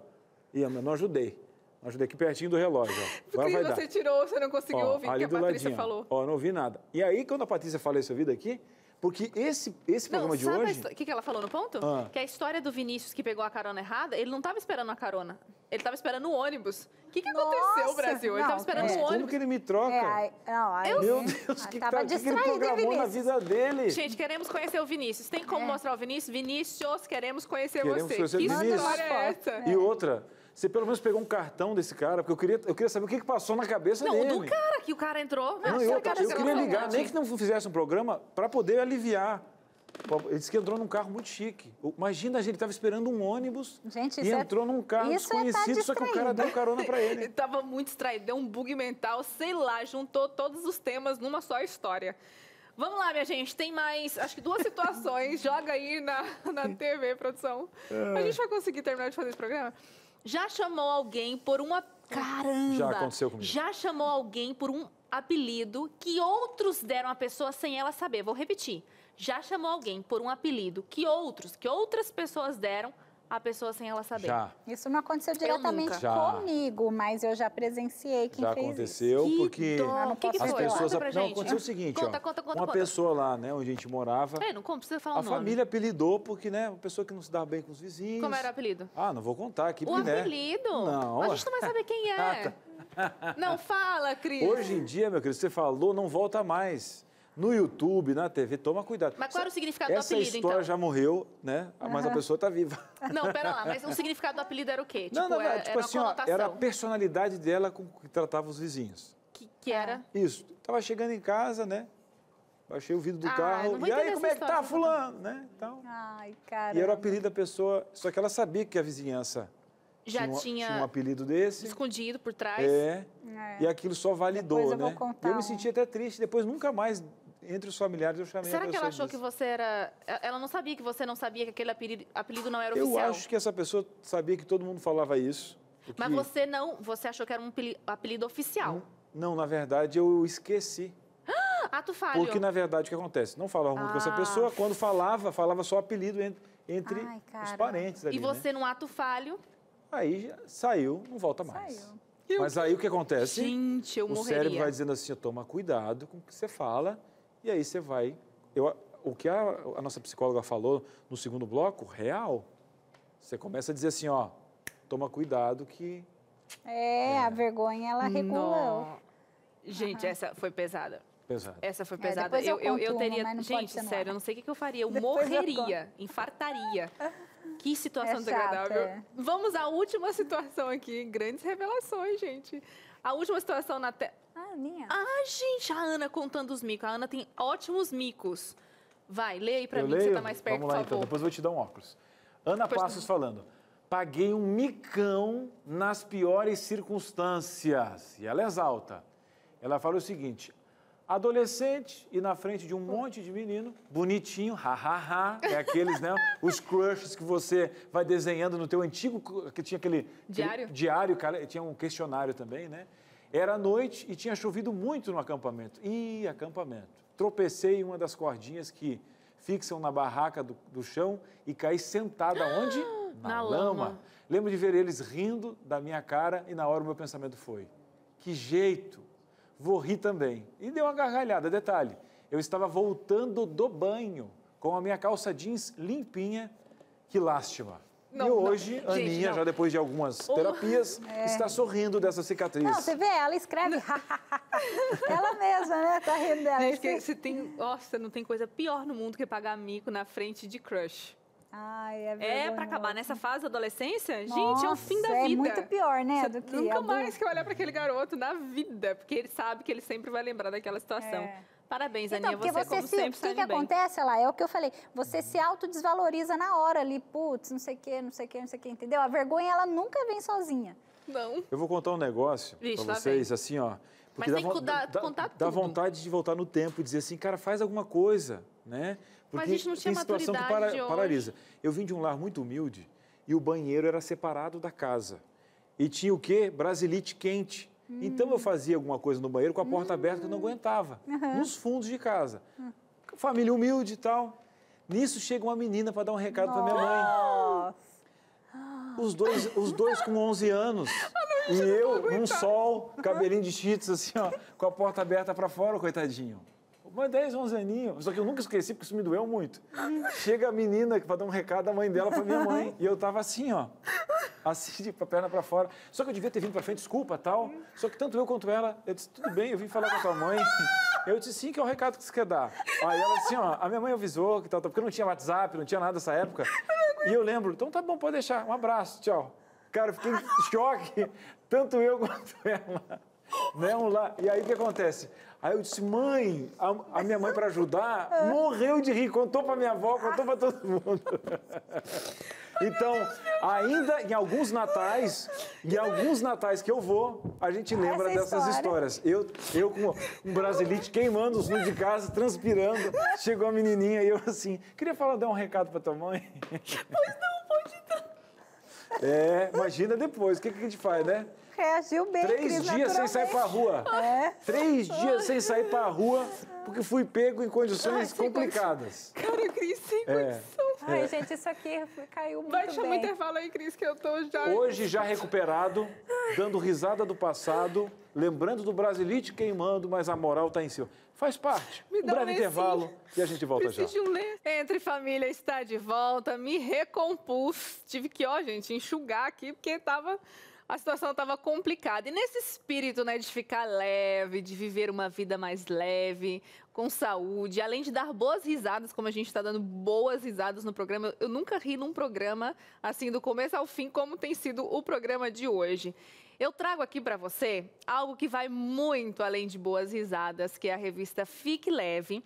E eu não ajudei. Não ajudei aqui pertinho do relógio, ó. Porque você tirou, você não conseguiu ouvir o que a Patrícia falou. Ó, não ouvi nada. E aí, quando a Patrícia fala esse ouvido aqui, porque esse programa de hoje... Sabe o que ela falou no ponto? Que a história do Vinícius que pegou a carona errada, ele não estava esperando a carona. Ele estava esperando o ônibus. O que aconteceu, Brasil? Ele estava esperando o ônibus. Como que ele me troca? Meu Deus, o que ele programou na vida dele? Gente, queremos conhecer o Vinícius. Tem como mostrar o Vinícius? Vinícius, queremos conhecer você. Que história é essa? E outra... Você pelo menos pegou um cartão desse cara, porque eu queria saber o que passou na cabeça dele. Não, do cara, que o cara entrou. Eu queria ligar, nem que não fizesse um programa, para poder aliviar. Ele disse que entrou num carro muito chique. Imagina, ele estava esperando um ônibus e entrou num carro desconhecido, só que o cara deu carona para ele. Ele estava muito distraído, deu um bug mental, sei lá, juntou todos os temas numa só história. Vamos lá, minha gente, tem mais, acho que 2 situações. Joga aí na TV, produção. A gente vai conseguir terminar de fazer esse programa? Já chamou alguém por uma... Caramba! Já aconteceu comigo. Já chamou alguém por um apelido que outros deram à pessoa sem ela saber. Vou repetir. Já chamou alguém por um apelido que outras pessoas deram à pessoa sem ela saber. Já. Isso não aconteceu diretamente comigo, mas eu já presenciei quem fez aconteceu, isso. porque as pessoas... Não, aconteceu o seguinte, conta, uma pessoa lá, né, onde a gente morava... Não precisa falar o nome. A família apelidou porque, né, uma pessoa que não se dava bem com os vizinhos... Como era o apelido? Não vou contar aqui, porque, né... O apelido? Não. A gente não vai saber quem é. Não, fala, Cris. Hoje em dia, meu querido, você falou, não volta mais. No YouTube, na TV, toma cuidado. Mas qual era o significado do apelido, então? Essa história já morreu, né? Mas a pessoa está viva. Não, pera lá, mas o significado do apelido era o quê? Tipo assim, era a personalidade dela com que tratava os vizinhos. Que era? Isso. Tava chegando em casa, né? Baixei o vidro do carro. E aí, como é que tá, fulano? Né? Então, ai, cara. E era o apelido da pessoa. Só que ela sabia que a vizinhança já tinha um apelido desse. Escondido por trás. E aquilo só validou, depois eu né? vou contar eu me senti até triste. Depois, nunca mais, entre os familiares, eu chamei a pessoa. Será que ela achou que você era... Ela não sabia que você não sabia que aquele apelido não era oficial? Eu acho que essa pessoa sabia que todo mundo falava isso. Mas você achou que era um apelido oficial? Não, na verdade, eu esqueci. Ato falho. Porque, na verdade, o que acontece? Não falava muito com essa pessoa. Quando falava só apelido entre os parentes ali, E você, num ato falho... Aí já saiu, não volta mais. Mas aí o que acontece? Gente, eu morreria. O cérebro vai dizendo assim, toma cuidado com o que você fala, e aí você vai... O que a nossa psicóloga falou no segundo bloco, real. Você começa a dizer assim, toma cuidado que... a vergonha, ela regulou. Gente, essa foi pesada. Essa foi pesada. Depois eu teria... Gente, sério, eu não sei o que eu faria. Eu morreria, infartaria. Que situação desagradável. Vamos à última situação aqui. Grandes revelações, gente. A última situação na tela. Minha. Gente, a Ana contando os micos. A Ana tem ótimos micos. Vai, lê aí pra mim, leio? que você tá mais perto, Vamos lá, por favor. Então. Depois eu vou te dar um óculos. Ana Passos falando. Paguei um micão nas piores circunstâncias. E ela exalta. Ela fala o seguinte... Adolescente e na frente de um monte de menino, bonitinho, é aqueles, né, os crushes que você vai desenhando no teu antigo, que tinha aquele... Diário, cara, tinha um questionário também, né? Era noite e tinha chovido muito no acampamento. Acampamento. Tropecei em uma das cordinhas que fixam na barraca do chão e caí sentada onde? Na lama. Lembro de ver eles rindo da minha cara e na hora o meu pensamento foi, que jeito! Vou rir também. E deu uma gargalhada. Detalhe, eu estava voltando do banho com a minha calça jeans limpinha. Que lástima. E hoje, Aninha, já depois de algumas terapias, está sorrindo dessa cicatriz. Não, você vê, ela escreve ela mesma, né? Tá rindo dela. Nossa, não tem coisa pior no mundo que pagar mico na frente de crush. Ai, É pra acabar nessa fase da adolescência? Nossa, gente, é o fim da vida. É muito pior, né? Do que nunca adulto. mais que olhar pra aquele garoto na vida, porque ele sabe que ele sempre vai lembrar daquela situação. Parabéns, Aninha, porque você como sempre o que acontece lá? É o que eu falei, você se autodesvaloriza na hora ali, putz, não sei o quê, entendeu? A vergonha, ela nunca vem sozinha. Não. Eu vou contar um negócio pra vocês, assim, ó. Mas tem que contar tudo. Dá vontade de voltar no tempo e dizer assim, cara, faz alguma coisa, né? Porque mas a gente não tinha tem situação que paralisa. Eu vim de um lar muito humilde e o banheiro era separado da casa. E tinha o quê? Brasilite quente. Então eu fazia alguma coisa no banheiro com a porta aberta que eu não aguentava. Nos fundos de casa. Família humilde e tal. Nisso chega uma menina para dar um recado para minha mãe. Os dois com 11 anos. E eu, num sol, cabelinho de cheetos, assim, ó, com a porta aberta para fora, coitadinho. Mas 10, 11 aninhos. Só que eu nunca esqueci, porque isso me doeu muito. Chega a menina para dar um recado da mãe dela para minha mãe. E eu tava assim, ó. Assim, com a perna para fora. Só que eu devia ter vindo para frente, desculpa, tal. Só que tanto eu quanto ela, eu disse, tudo bem, eu vim falar com a tua mãe. Eu disse, sim, que é o recado que você quer dar. Aí ela assim, ó, a minha mãe avisou, que tal, porque não tinha WhatsApp, não tinha nada nessa época. E eu lembro, então tá bom, pode deixar, um abraço, tchau. Cara, eu fiquei em choque, tanto eu quanto ela. Né, e aí o que acontece? Aí eu disse, mãe, a minha mãe para ajudar, morreu de rir, contou para minha avó, contou para todo mundo. Então, ainda em alguns natais que eu vou, a gente lembra dessas histórias. Eu com um brasilite queimando os nudos de casa, transpirando, chegou a menininha e eu assim, queria dar um recado para tua mãe. Pois não, pode dar. Imagina depois, o que a gente faz, né? Reagiu bem, 3 dias sem sair pra rua. 3 dias sem sair pra rua, porque fui pego em condições complicadas. Cara, Cris, sem condição. Ai, gente, isso aqui caiu muito bem. Vai chamar o bem. intervalo aí, Cris, que eu tô já... Hoje já recuperado, dando risada do passado, lembrando do Brasilite queimando, mas a moral tá em cima. Faz parte. Um breve intervalo e a gente volta já. Preciso de um lenço. Entre Família está de volta, me recompus. Tive que, gente, enxugar aqui, porque a situação estava complicada. E nesse espírito, né, de ficar leve, de viver uma vida mais leve, com saúde, além de dar boas risadas, como a gente está dando boas risadas no programa, eu nunca ri num programa, assim, do começo ao fim, como tem sido o programa de hoje. Eu trago aqui para você algo que vai muito além de boas risadas, que é a revista Fique Leve.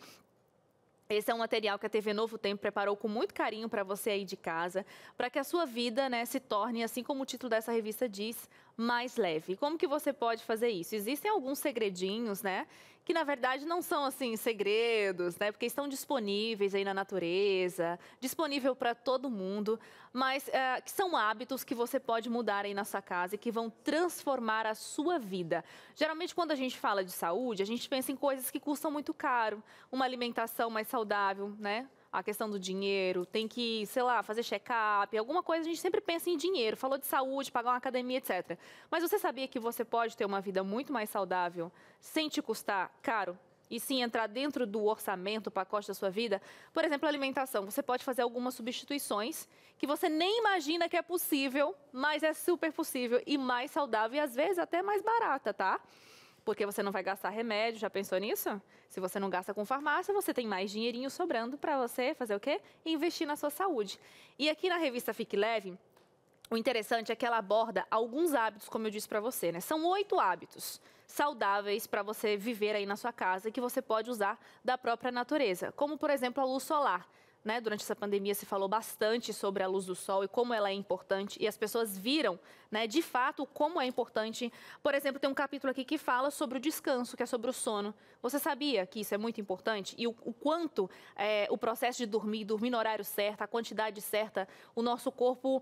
Esse é um material que a TV Novo Tempo preparou com muito carinho para você aí de casa, para que a sua vida, né, se torne, assim como o título dessa revista diz, mais leve. Como que você pode fazer isso? Existem alguns segredinhos, né, que na verdade não são assim segredos, né, porque estão disponíveis aí na natureza, disponível para todo mundo, mas que são hábitos que você pode mudar aí na sua casa e que vão transformar a sua vida. Geralmente quando a gente fala de saúde, a gente pensa em coisas que custam muito caro, uma alimentação mais saudável, né? A questão do dinheiro, tem que, sei lá, fazer check-up, alguma coisa, a gente sempre pensa em dinheiro. Falou de saúde, pagar uma academia, etc. Mas você sabia que você pode ter uma vida muito mais saudável sem te custar caro? E sim entrar dentro do orçamento, o pacote da sua vida? Por exemplo, a alimentação. Você pode fazer algumas substituições que você nem imagina que é possível, mas é super possível e mais saudável e às vezes até mais barata, tá? Porque você não vai gastar remédio, já pensou nisso? Se você não gasta com farmácia, você tem mais dinheirinho sobrando para você fazer o quê? Investir na sua saúde. E aqui na revista Fique Leve, o interessante é que ela aborda alguns hábitos, como eu disse para você, né? São 8 hábitos saudáveis para você viver aí na sua casa que você pode usar da própria natureza, como, por exemplo, a luz solar. Né? Durante essa pandemia se falou bastante sobre a luz do sol e como ela é importante e as pessoas viram, né, de fato, como é importante. Por exemplo, tem um capítulo aqui que fala sobre o descanso, que é sobre o sono. Você sabia que isso é muito importante? E o quanto o processo de dormir no horário certo, a quantidade certa, o nosso corpo...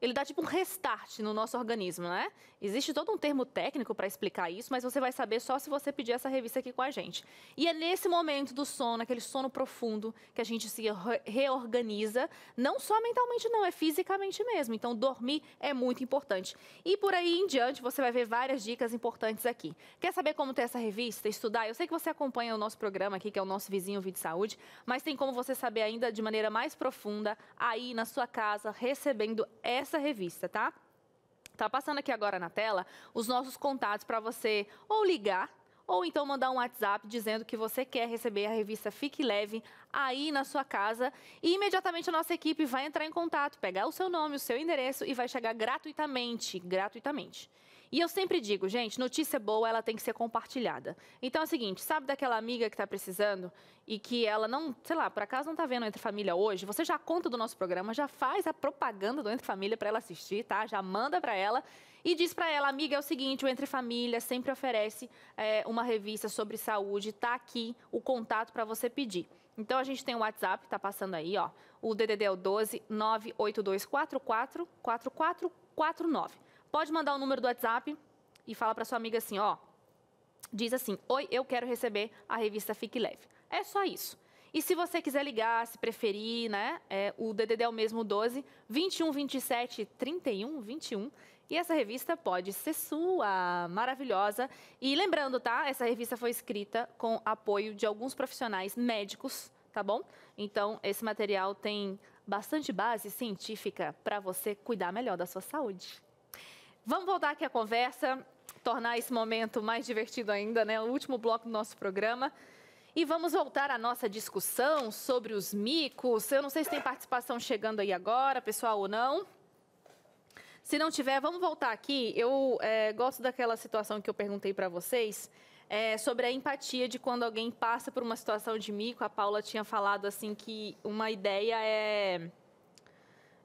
ele dá tipo um restart no nosso organismo, né? Existe todo um termo técnico para explicar isso, mas você vai saber só se você pedir essa revista aqui com a gente. E é nesse momento do sono, aquele sono profundo, que a gente se reorganiza, não só mentalmente não, é fisicamente mesmo. Então, dormir é muito importante. E por aí em diante, você vai ver várias dicas importantes aqui. Quer saber como ter essa revista, estudar? Eu sei que você acompanha o nosso programa aqui, que é o nosso vizinho Vida e Saúde, mas tem como você saber ainda de maneira mais profunda, aí na sua casa, recebendo essa revista, tá? Tá passando aqui agora na tela os nossos contatos para você ou ligar ou então mandar um WhatsApp dizendo que você quer receber a revista Fique Leve aí na sua casa e imediatamente a nossa equipe vai entrar em contato, pegar o seu nome, o seu endereço e vai chegar gratuitamente. E eu sempre digo, gente, notícia boa, ela tem que ser compartilhada. Então é o seguinte, sabe daquela amiga que está precisando e que ela não, sei lá, por acaso não está vendo Entre Família hoje? Você já conta do nosso programa, já faz a propaganda do Entre Família para ela assistir, tá? Já manda para ela e diz para ela, amiga, é o seguinte, o Entre Família sempre oferece uma revista sobre saúde, tá aqui o contato para você pedir. Então a gente tem o WhatsApp, tá passando aí, ó, o DDD é o 12 98244 4449. Pode mandar o número do WhatsApp e fala para sua amiga assim, ó, diz assim, oi, eu quero receber a revista Fique Leve. É só isso. E se você quiser ligar, se preferir, né, o DDD é o mesmo 12 21 27 31 21. E essa revista pode ser sua, maravilhosa. E lembrando, tá, essa revista foi escrita com apoio de alguns profissionais médicos, tá bom? Então, esse material tem bastante base científica para você cuidar melhor da sua saúde. Vamos voltar aqui à conversa, tornar esse momento mais divertido ainda, né? O último bloco do nosso programa. E vamos voltar à nossa discussão sobre os micos. Eu não sei se tem participação chegando aí agora, pessoal, ou não. Se não tiver, vamos voltar aqui. Eu gosto daquela situação que eu perguntei para vocês, sobre a empatia de quando alguém passa por uma situação de mico. A Paula tinha falado assim que uma ideia é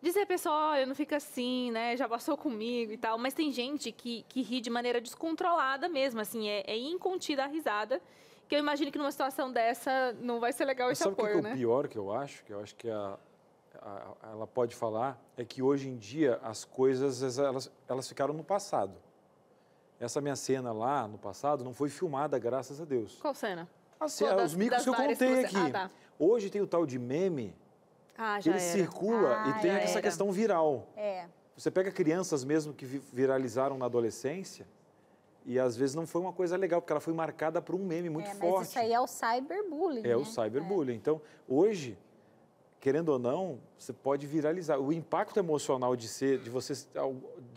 dizer, pessoal, olha, não fica assim, né? Já passou comigo e tal. Mas tem gente que ri de maneira descontrolada mesmo, assim, é incontida a risada. Que eu imagino que numa situação dessa não vai ser legal esse apoio, né? Sabe o pior que eu acho? Que eu acho que ela pode falar é que hoje em dia as coisas, elas ficaram no passado. Essa minha cena lá no passado não foi filmada, graças a Deus. Qual cena? Os micos que eu contei aqui. Tá. Hoje tem o tal de meme. Que ele circula e tem essa questão viral. Você pega crianças mesmo que viralizaram na adolescência e às vezes não foi uma coisa legal, porque ela foi marcada por um meme muito forte. Mas isso aí é o cyberbullying, o cyberbullying. Então, hoje, querendo ou não, você pode viralizar. O impacto emocional de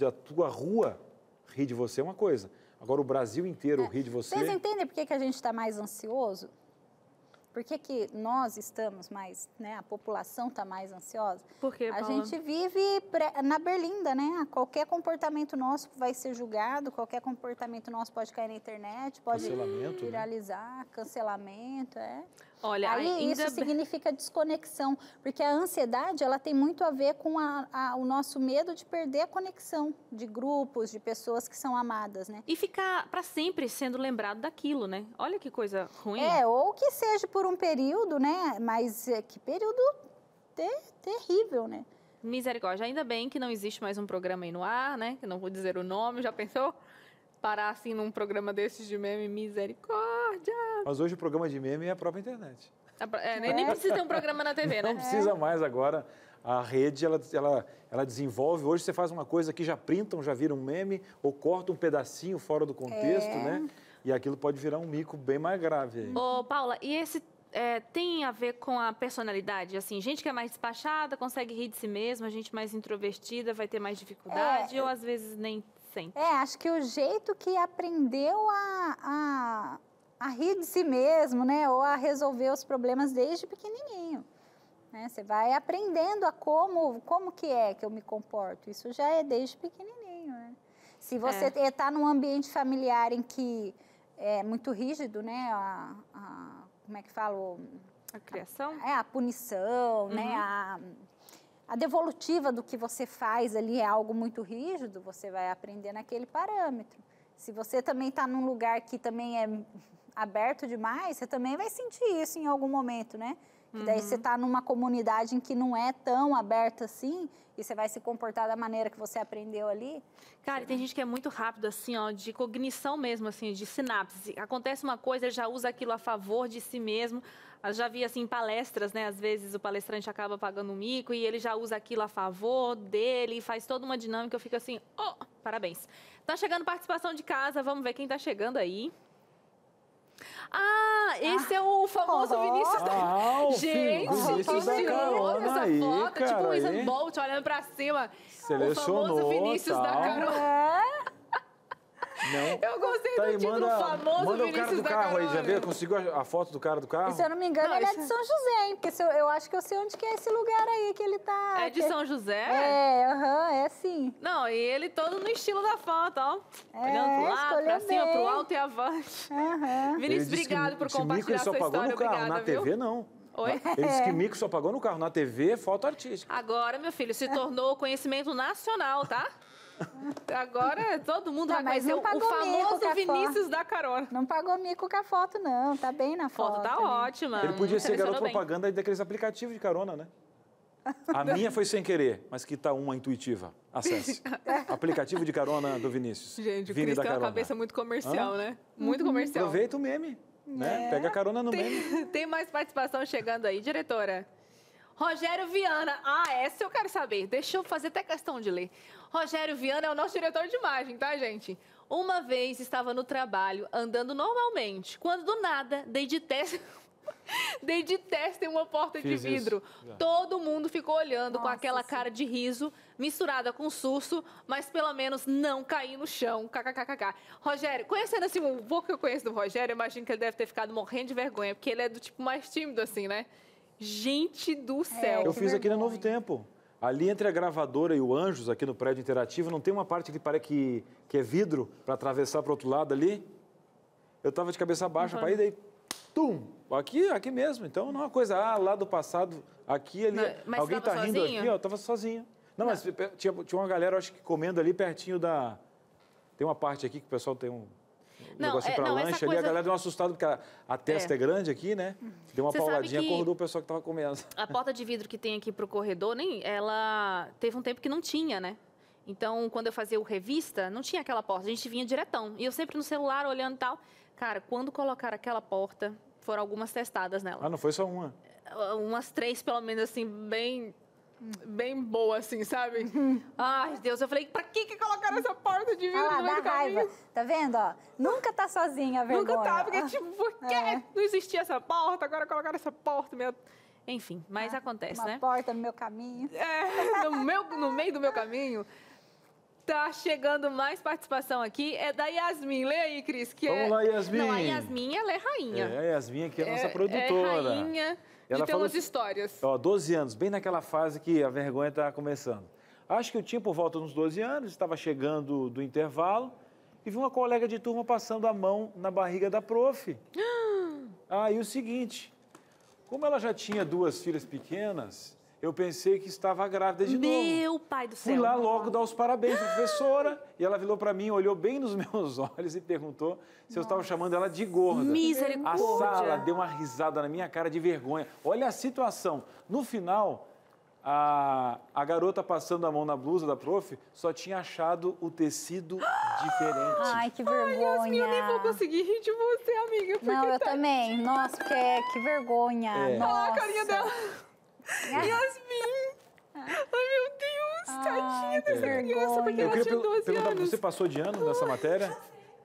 a tua rua rir de você é uma coisa. Agora, o Brasil inteiro rir de você... Vocês entendem por que a gente está mais ansioso? Por que nós estamos mais, né? A população está mais ansiosa? Por quê, Paula? A gente vive na berlinda, né? Qualquer comportamento nosso vai ser julgado, qualquer comportamento nosso pode cair na internet, pode viralizar, cancelamento, Olha, aí isso significa desconexão, porque a ansiedade, ela tem muito a ver com o nosso medo de perder a conexão de grupos, de pessoas que são amadas, né? E ficar para sempre sendo lembrado daquilo, né? Olha que coisa ruim. Ou que seja por um período, né? Mas que período terrível, né? Misericórdia. Ainda bem que não existe mais um programa aí no ar, né? Que não vou dizer o nome, já pensou? Parar assim num programa desses de meme, misericórdia. Mas hoje o programa de meme é a própria internet. Nem precisa ter um programa na TV, né? Não precisa mais agora. A rede, ela desenvolve. Hoje você faz uma coisa que já printam, já vira um meme, ou corta um pedacinho fora do contexto, né? E aquilo pode virar um mico bem mais grave. Aí. Ô, Paula, e esse tem a ver com a personalidade? Assim, gente que é mais despachada, consegue rir de si mesma, gente mais introvertida vai ter mais dificuldade, ou às vezes nem sempre? Acho que o jeito que aprendeu a rir de si mesmo, né? Ou a resolver os problemas desde pequenininho. Né? Você vai aprendendo a como que eu me comporto. Isso já é desde pequenininho, né? Se você está num ambiente familiar em que é muito rígido, né? Como é que fala? A criação? A punição, né? A devolutiva do que você faz ali é algo muito rígido, você vai aprender naquele parâmetro. Se você também está num lugar que também é aberto demais, você também vai sentir isso em algum momento, né? E daí você está numa comunidade em que não é tão aberta assim, e você vai se comportar da maneira que você aprendeu ali. Cara, tem gente que é muito rápido, assim, ó, de cognição mesmo, assim, de sinapse. Acontece uma coisa, ele já usa aquilo a favor de si mesmo. Eu já vi, assim, em palestras, né? Às vezes o palestrante acaba pagando um mico e ele já usa aquilo a favor dele, faz toda uma dinâmica. Eu fico assim, parabéns. Tá chegando participação de casa, vamos ver quem tá chegando aí. Esse é o famoso Vinícius da... Gente, Vinícius da Carona essa aí, foto, cara, tipo o Usain Bolt olhando pra cima. Selecionou, o famoso Vinícius da Carona. Não. Eu gostei Tá do aí, título famoso manda o cara Vinícius do da carro aí, já Carona. viu? Conseguiu a foto do cara do carro? E se eu não me engano, Não, ele é isso- de São José, hein? Porque eu acho que eu sei onde que é esse lugar aí que ele tá. É de São José? É sim. Não, e ele todo no estilo da foto, ó. É, Olhando pro lado, escolheu pra cima, bem. pro alto e avante. Aham. Vinícius, obrigado por esse mico compartilhar ele só sua pagou história. no carro, Obrigada, na viu? TV não. Oi? Ele disse que mico só pagou no carro, na TV é foto artística. Agora, meu filho, se tornou conhecimento nacional, tá? Agora todo mundo Não, vai mas conhecer não o pagou mico famoso com a Vinícius da Carona. Não pagou mico com a foto, não. Tá bem na A foto. foto tá né? ótima. Ele podia ser Selecionou garoto bem. propaganda daqueles aplicativos de carona, né? A minha foi sem querer, mas que tá uma intuitiva. Acesse. Aplicativo de carona do Vinícius. Gente, o Vini Cris da tem uma carona. cabeça muito comercial, Hã? né? Muito comercial. Aproveita o meme, né? Pega a carona no meme. Tem mais participação chegando aí, diretora. Rogério Viana. Ah, essa eu quero saber. Deixa eu fazer até questão de ler. Rogério Viana é o nosso diretor de imagem, tá, gente? Uma vez estava no trabalho, andando normalmente, quando do nada dei de teste em uma porta Fiz de vidro. isso, já. Todo mundo ficou olhando com Nossa aquela cara de riso, misturada com susto, mas pelo menos não caí no chão. KKKK. Rogério, conhecendo assim o pouco que eu conheço do Rogério, eu imagino que ele deve ter ficado morrendo de vergonha, porque ele é do tipo mais tímido assim, né? Gente do céu. Eu que fiz aqui no vergonha. Novo Tempo. Ali entre a gravadora e o Anjos, aqui no prédio interativo, não tem uma parte que parece que é vidro para atravessar para o outro lado ali? Eu estava de cabeça baixa para ir, daí, tum, aqui mesmo. Então, não é uma coisa, lá do passado, aqui, ali. Mas Alguém você tá tava rindo sozinho? aqui, ó, eu estava sozinho. Não, mas tinha uma galera, acho que comendo ali pertinho da... Tem uma parte aqui que o pessoal tem um negocinho para não, essa lanche ali, a coisa- galera deu uma assustada porque a testa é grande aqui, né? Deu uma Você sabe pauladinha, que- acordou o pessoal que estava comendo. A porta de vidro que tem aqui pro corredor, ela teve um tempo que não tinha, né? Então, quando eu fazia o revista, não tinha aquela porta, a gente vinha diretão. E eu sempre no celular, olhando e tal. Cara, quando colocaram aquela porta, foram algumas testadas nela. Ah, não foi só uma. Umas 3, pelo menos, assim, bem boa, assim, sabe? Ai, Deus, eu falei, pra que colocaram essa porta de vidro Olha no lá, meio dá do caminho? raiva. Tá vendo, ó? Nunca tá sozinha a vergonha. Nunca tá, porque, tipo, por quê? É. Não existia essa porta, agora colocaram essa porta, meu... Enfim, mas acontece, Uma né? porta no meu caminho. No meio do meu caminho, tá chegando mais participação aqui. É da Yasmin. Lê aí, Cris. Que Vamos lá, Yasmin. Não, a Yasmin, ela é rainha. É, a Yasmin aqui é a nossa É produtora. rainha Ela de ter falou umas que- histórias. Ó, 12 anos, bem naquela fase que a vergonha está começando. Acho que eu tinha por volta dos 12 anos, estava chegando do intervalo e vi uma colega de turma passando a mão na barriga da prof. E o seguinte, como ela já tinha 2 filhas pequenas, eu pensei que estava grávida de novo. Meu pai do céu. Fui lá logo dar os parabéns para a professora e ela virou para mim, olhou bem nos meus olhos e perguntou se eu estava chamando ela de gorda. A Misericórdia. sala deu uma risada na minha cara de vergonha. Olha a situação. No final, a garota passando a mão na blusa da prof só tinha achado o tecido diferente. Ai, que Yasmin, vergonha. eu nem vou conseguir rir de você, amiga. Porque Não, eu tá... também. Nossa, que vergonha. É. Nossa. Olha lá a carinha dela. Yasmin. Ai, meu Deus. Ai, Tadinha que dessa criança, porque vergonha. Eu ela queria tinha 12 perguntar, anos. você passou de ano nessa matéria?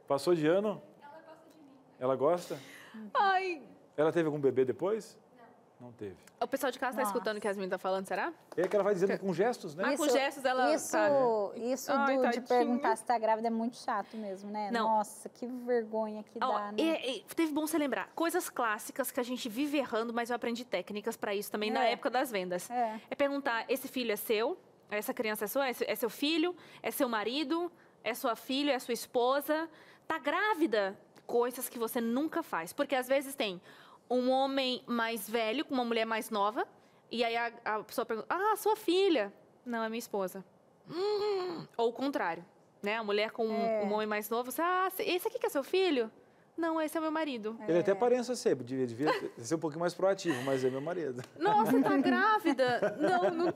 Passou de ano? Ela gosta de mim. Ela gosta? Ai, Ela teve algum bebê depois? Não teve. o pessoal de casa tá Nossa. escutando o que a Yasmin tá falando, será? É que ela vai dizendo com gestos, né? Ah, com gestos ela Isso, sabe. isso Ai, de tadinha. perguntar se tá grávida é muito chato mesmo, né? Não. Nossa, que vergonha que Ó, dá, né? teve bom você lembrar. Coisas clássicas que a gente vive errando, mas eu aprendi técnicas para isso também na época das vendas. É perguntar, esse filho é seu? Essa criança é sua? É seu filho? É seu marido? É sua filha? É sua esposa? Tá grávida? Coisas que você nunca faz. Porque às vezes tem um homem mais velho com uma mulher mais nova, e aí a pessoa pergunta, sua filha. Não, é minha esposa. Ou o contrário, né? A mulher com um homem mais novo, você, esse aqui que é seu filho? Não, esse é meu marido. Ele até aparenta ser, devia ser um pouquinho mais proativo, mas é meu marido. Nossa, tá grávida? Não.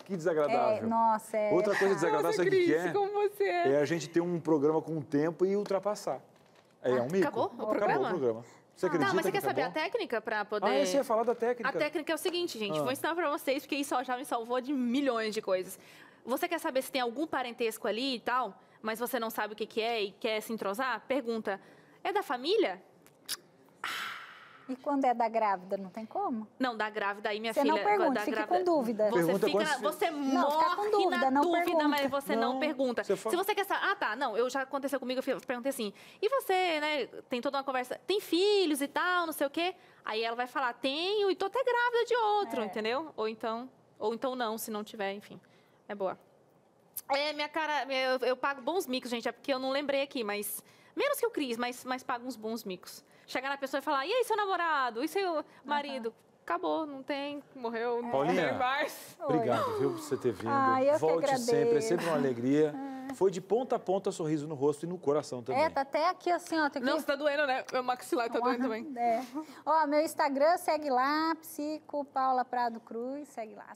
Que desagradável. Nossa, Outra coisa desagradável, Nossa, sabe o que Cris, é? como você é. É a gente ter um programa com o tempo e ultrapassar. É um mico. acabou o programa? Acabou o programa. Você acredita Tá, mas você que quer saber a acabou? técnica pra poder... Esse ia falar da técnica. A técnica é o seguinte, gente. Ah. Vou ensinar pra vocês, porque isso já me salvou de milhões de coisas. Você quer saber se tem algum parentesco ali e tal, mas você não sabe o que é e quer se entrosar? Pergunta, é da família? E quando é da grávida, não tem como? Não, da grávida aí, minha Você filha... não pergunta, da fica grávida, com dúvida. Você Não, fica com morre dúvida, na não dúvida, pergunta. mas você não Não, pergunta. você fala- Se você quer saber... Ah, tá, não, já aconteceu comigo, eu perguntei assim, e você, né, tem toda uma conversa, tem filhos e tal, não sei o quê? Aí ela vai falar, tenho e tô até grávida de outro, entendeu? Ou então não, se não tiver, enfim. É boa. Minha cara, eu pago bons micos, gente, é porque eu não lembrei aqui, mas... Menos que o Cris, mas pago uns bons micos. Chegar na pessoa e falar, e aí, seu namorado? E seu marido? Acabou, não tem, morreu, não Paulinha, tem mais. Obrigado, viu, por você ter vindo. Eu que Volte sempre, é agradeço. sempre uma alegria. Foi de ponta a ponta sorriso no rosto e no coração também. Tá até aqui assim, ó. Tá aqui. Não, você tá doendo, né? Meu maxilar tá doendo também. Ó, meu Instagram, segue lá, Psico Paula Prado Cruz, segue lá.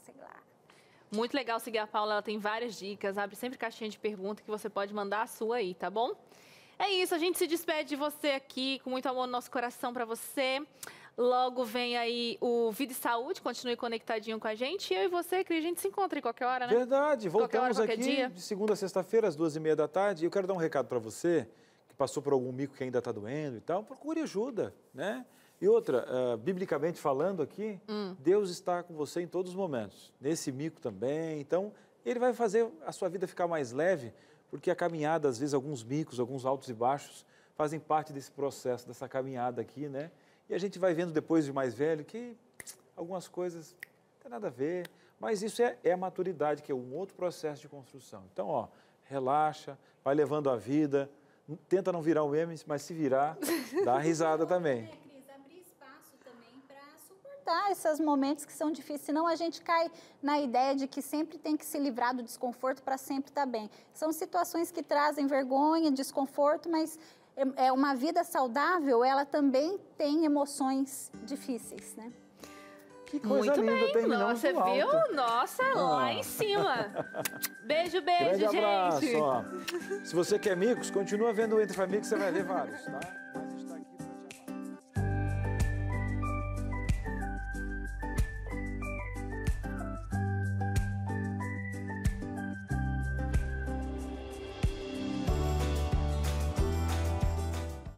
Muito legal seguir a Paula, ela tem várias dicas, abre sempre caixinha de pergunta que você pode mandar a sua aí, tá bom? É isso, a gente se despede de você aqui, com muito amor no nosso coração pra você. Logo vem aí o Vida e Saúde, continue conectadinho com a gente. Eu e você, Cris, a gente se encontra em qualquer hora, né? Verdade, voltamos qualquer aqui dia. de segunda a sexta-feira, às 2h30 da tarde. Eu quero dar um recado para você, que passou por algum mico que ainda está doendo e tal. Procure ajuda, né? E outra, biblicamente falando aqui, Deus está com você em todos os momentos. Nesse mico também. Então, Ele vai fazer a sua vida ficar mais leve, porque a caminhada, às vezes, alguns micos, alguns altos e baixos, fazem parte desse processo, dessa caminhada aqui, né? E a gente vai vendo depois de mais velho que algumas coisas não tem nada a ver, mas isso é a maturidade, que é um outro processo de construção. Então, ó, relaxa, vai levando a vida, tenta não virar o meme, mas se virar, dá uma risada também. Cris, abrir espaço também para suportar esses momentos que são difíceis, senão a gente cai na ideia de que sempre tem que se livrar do desconforto para sempre estar bem. São situações que trazem vergonha, desconforto, mas uma vida saudável, ela também tem emoções difíceis, né? Que coisa Muito linda, bem, terminamos você no alto. viu? Nossa, lá em cima. Beijo, Grande gente. abraço, ó. Se você quer micos, continua vendo o Entre Famílias, você vai ver vários, tá?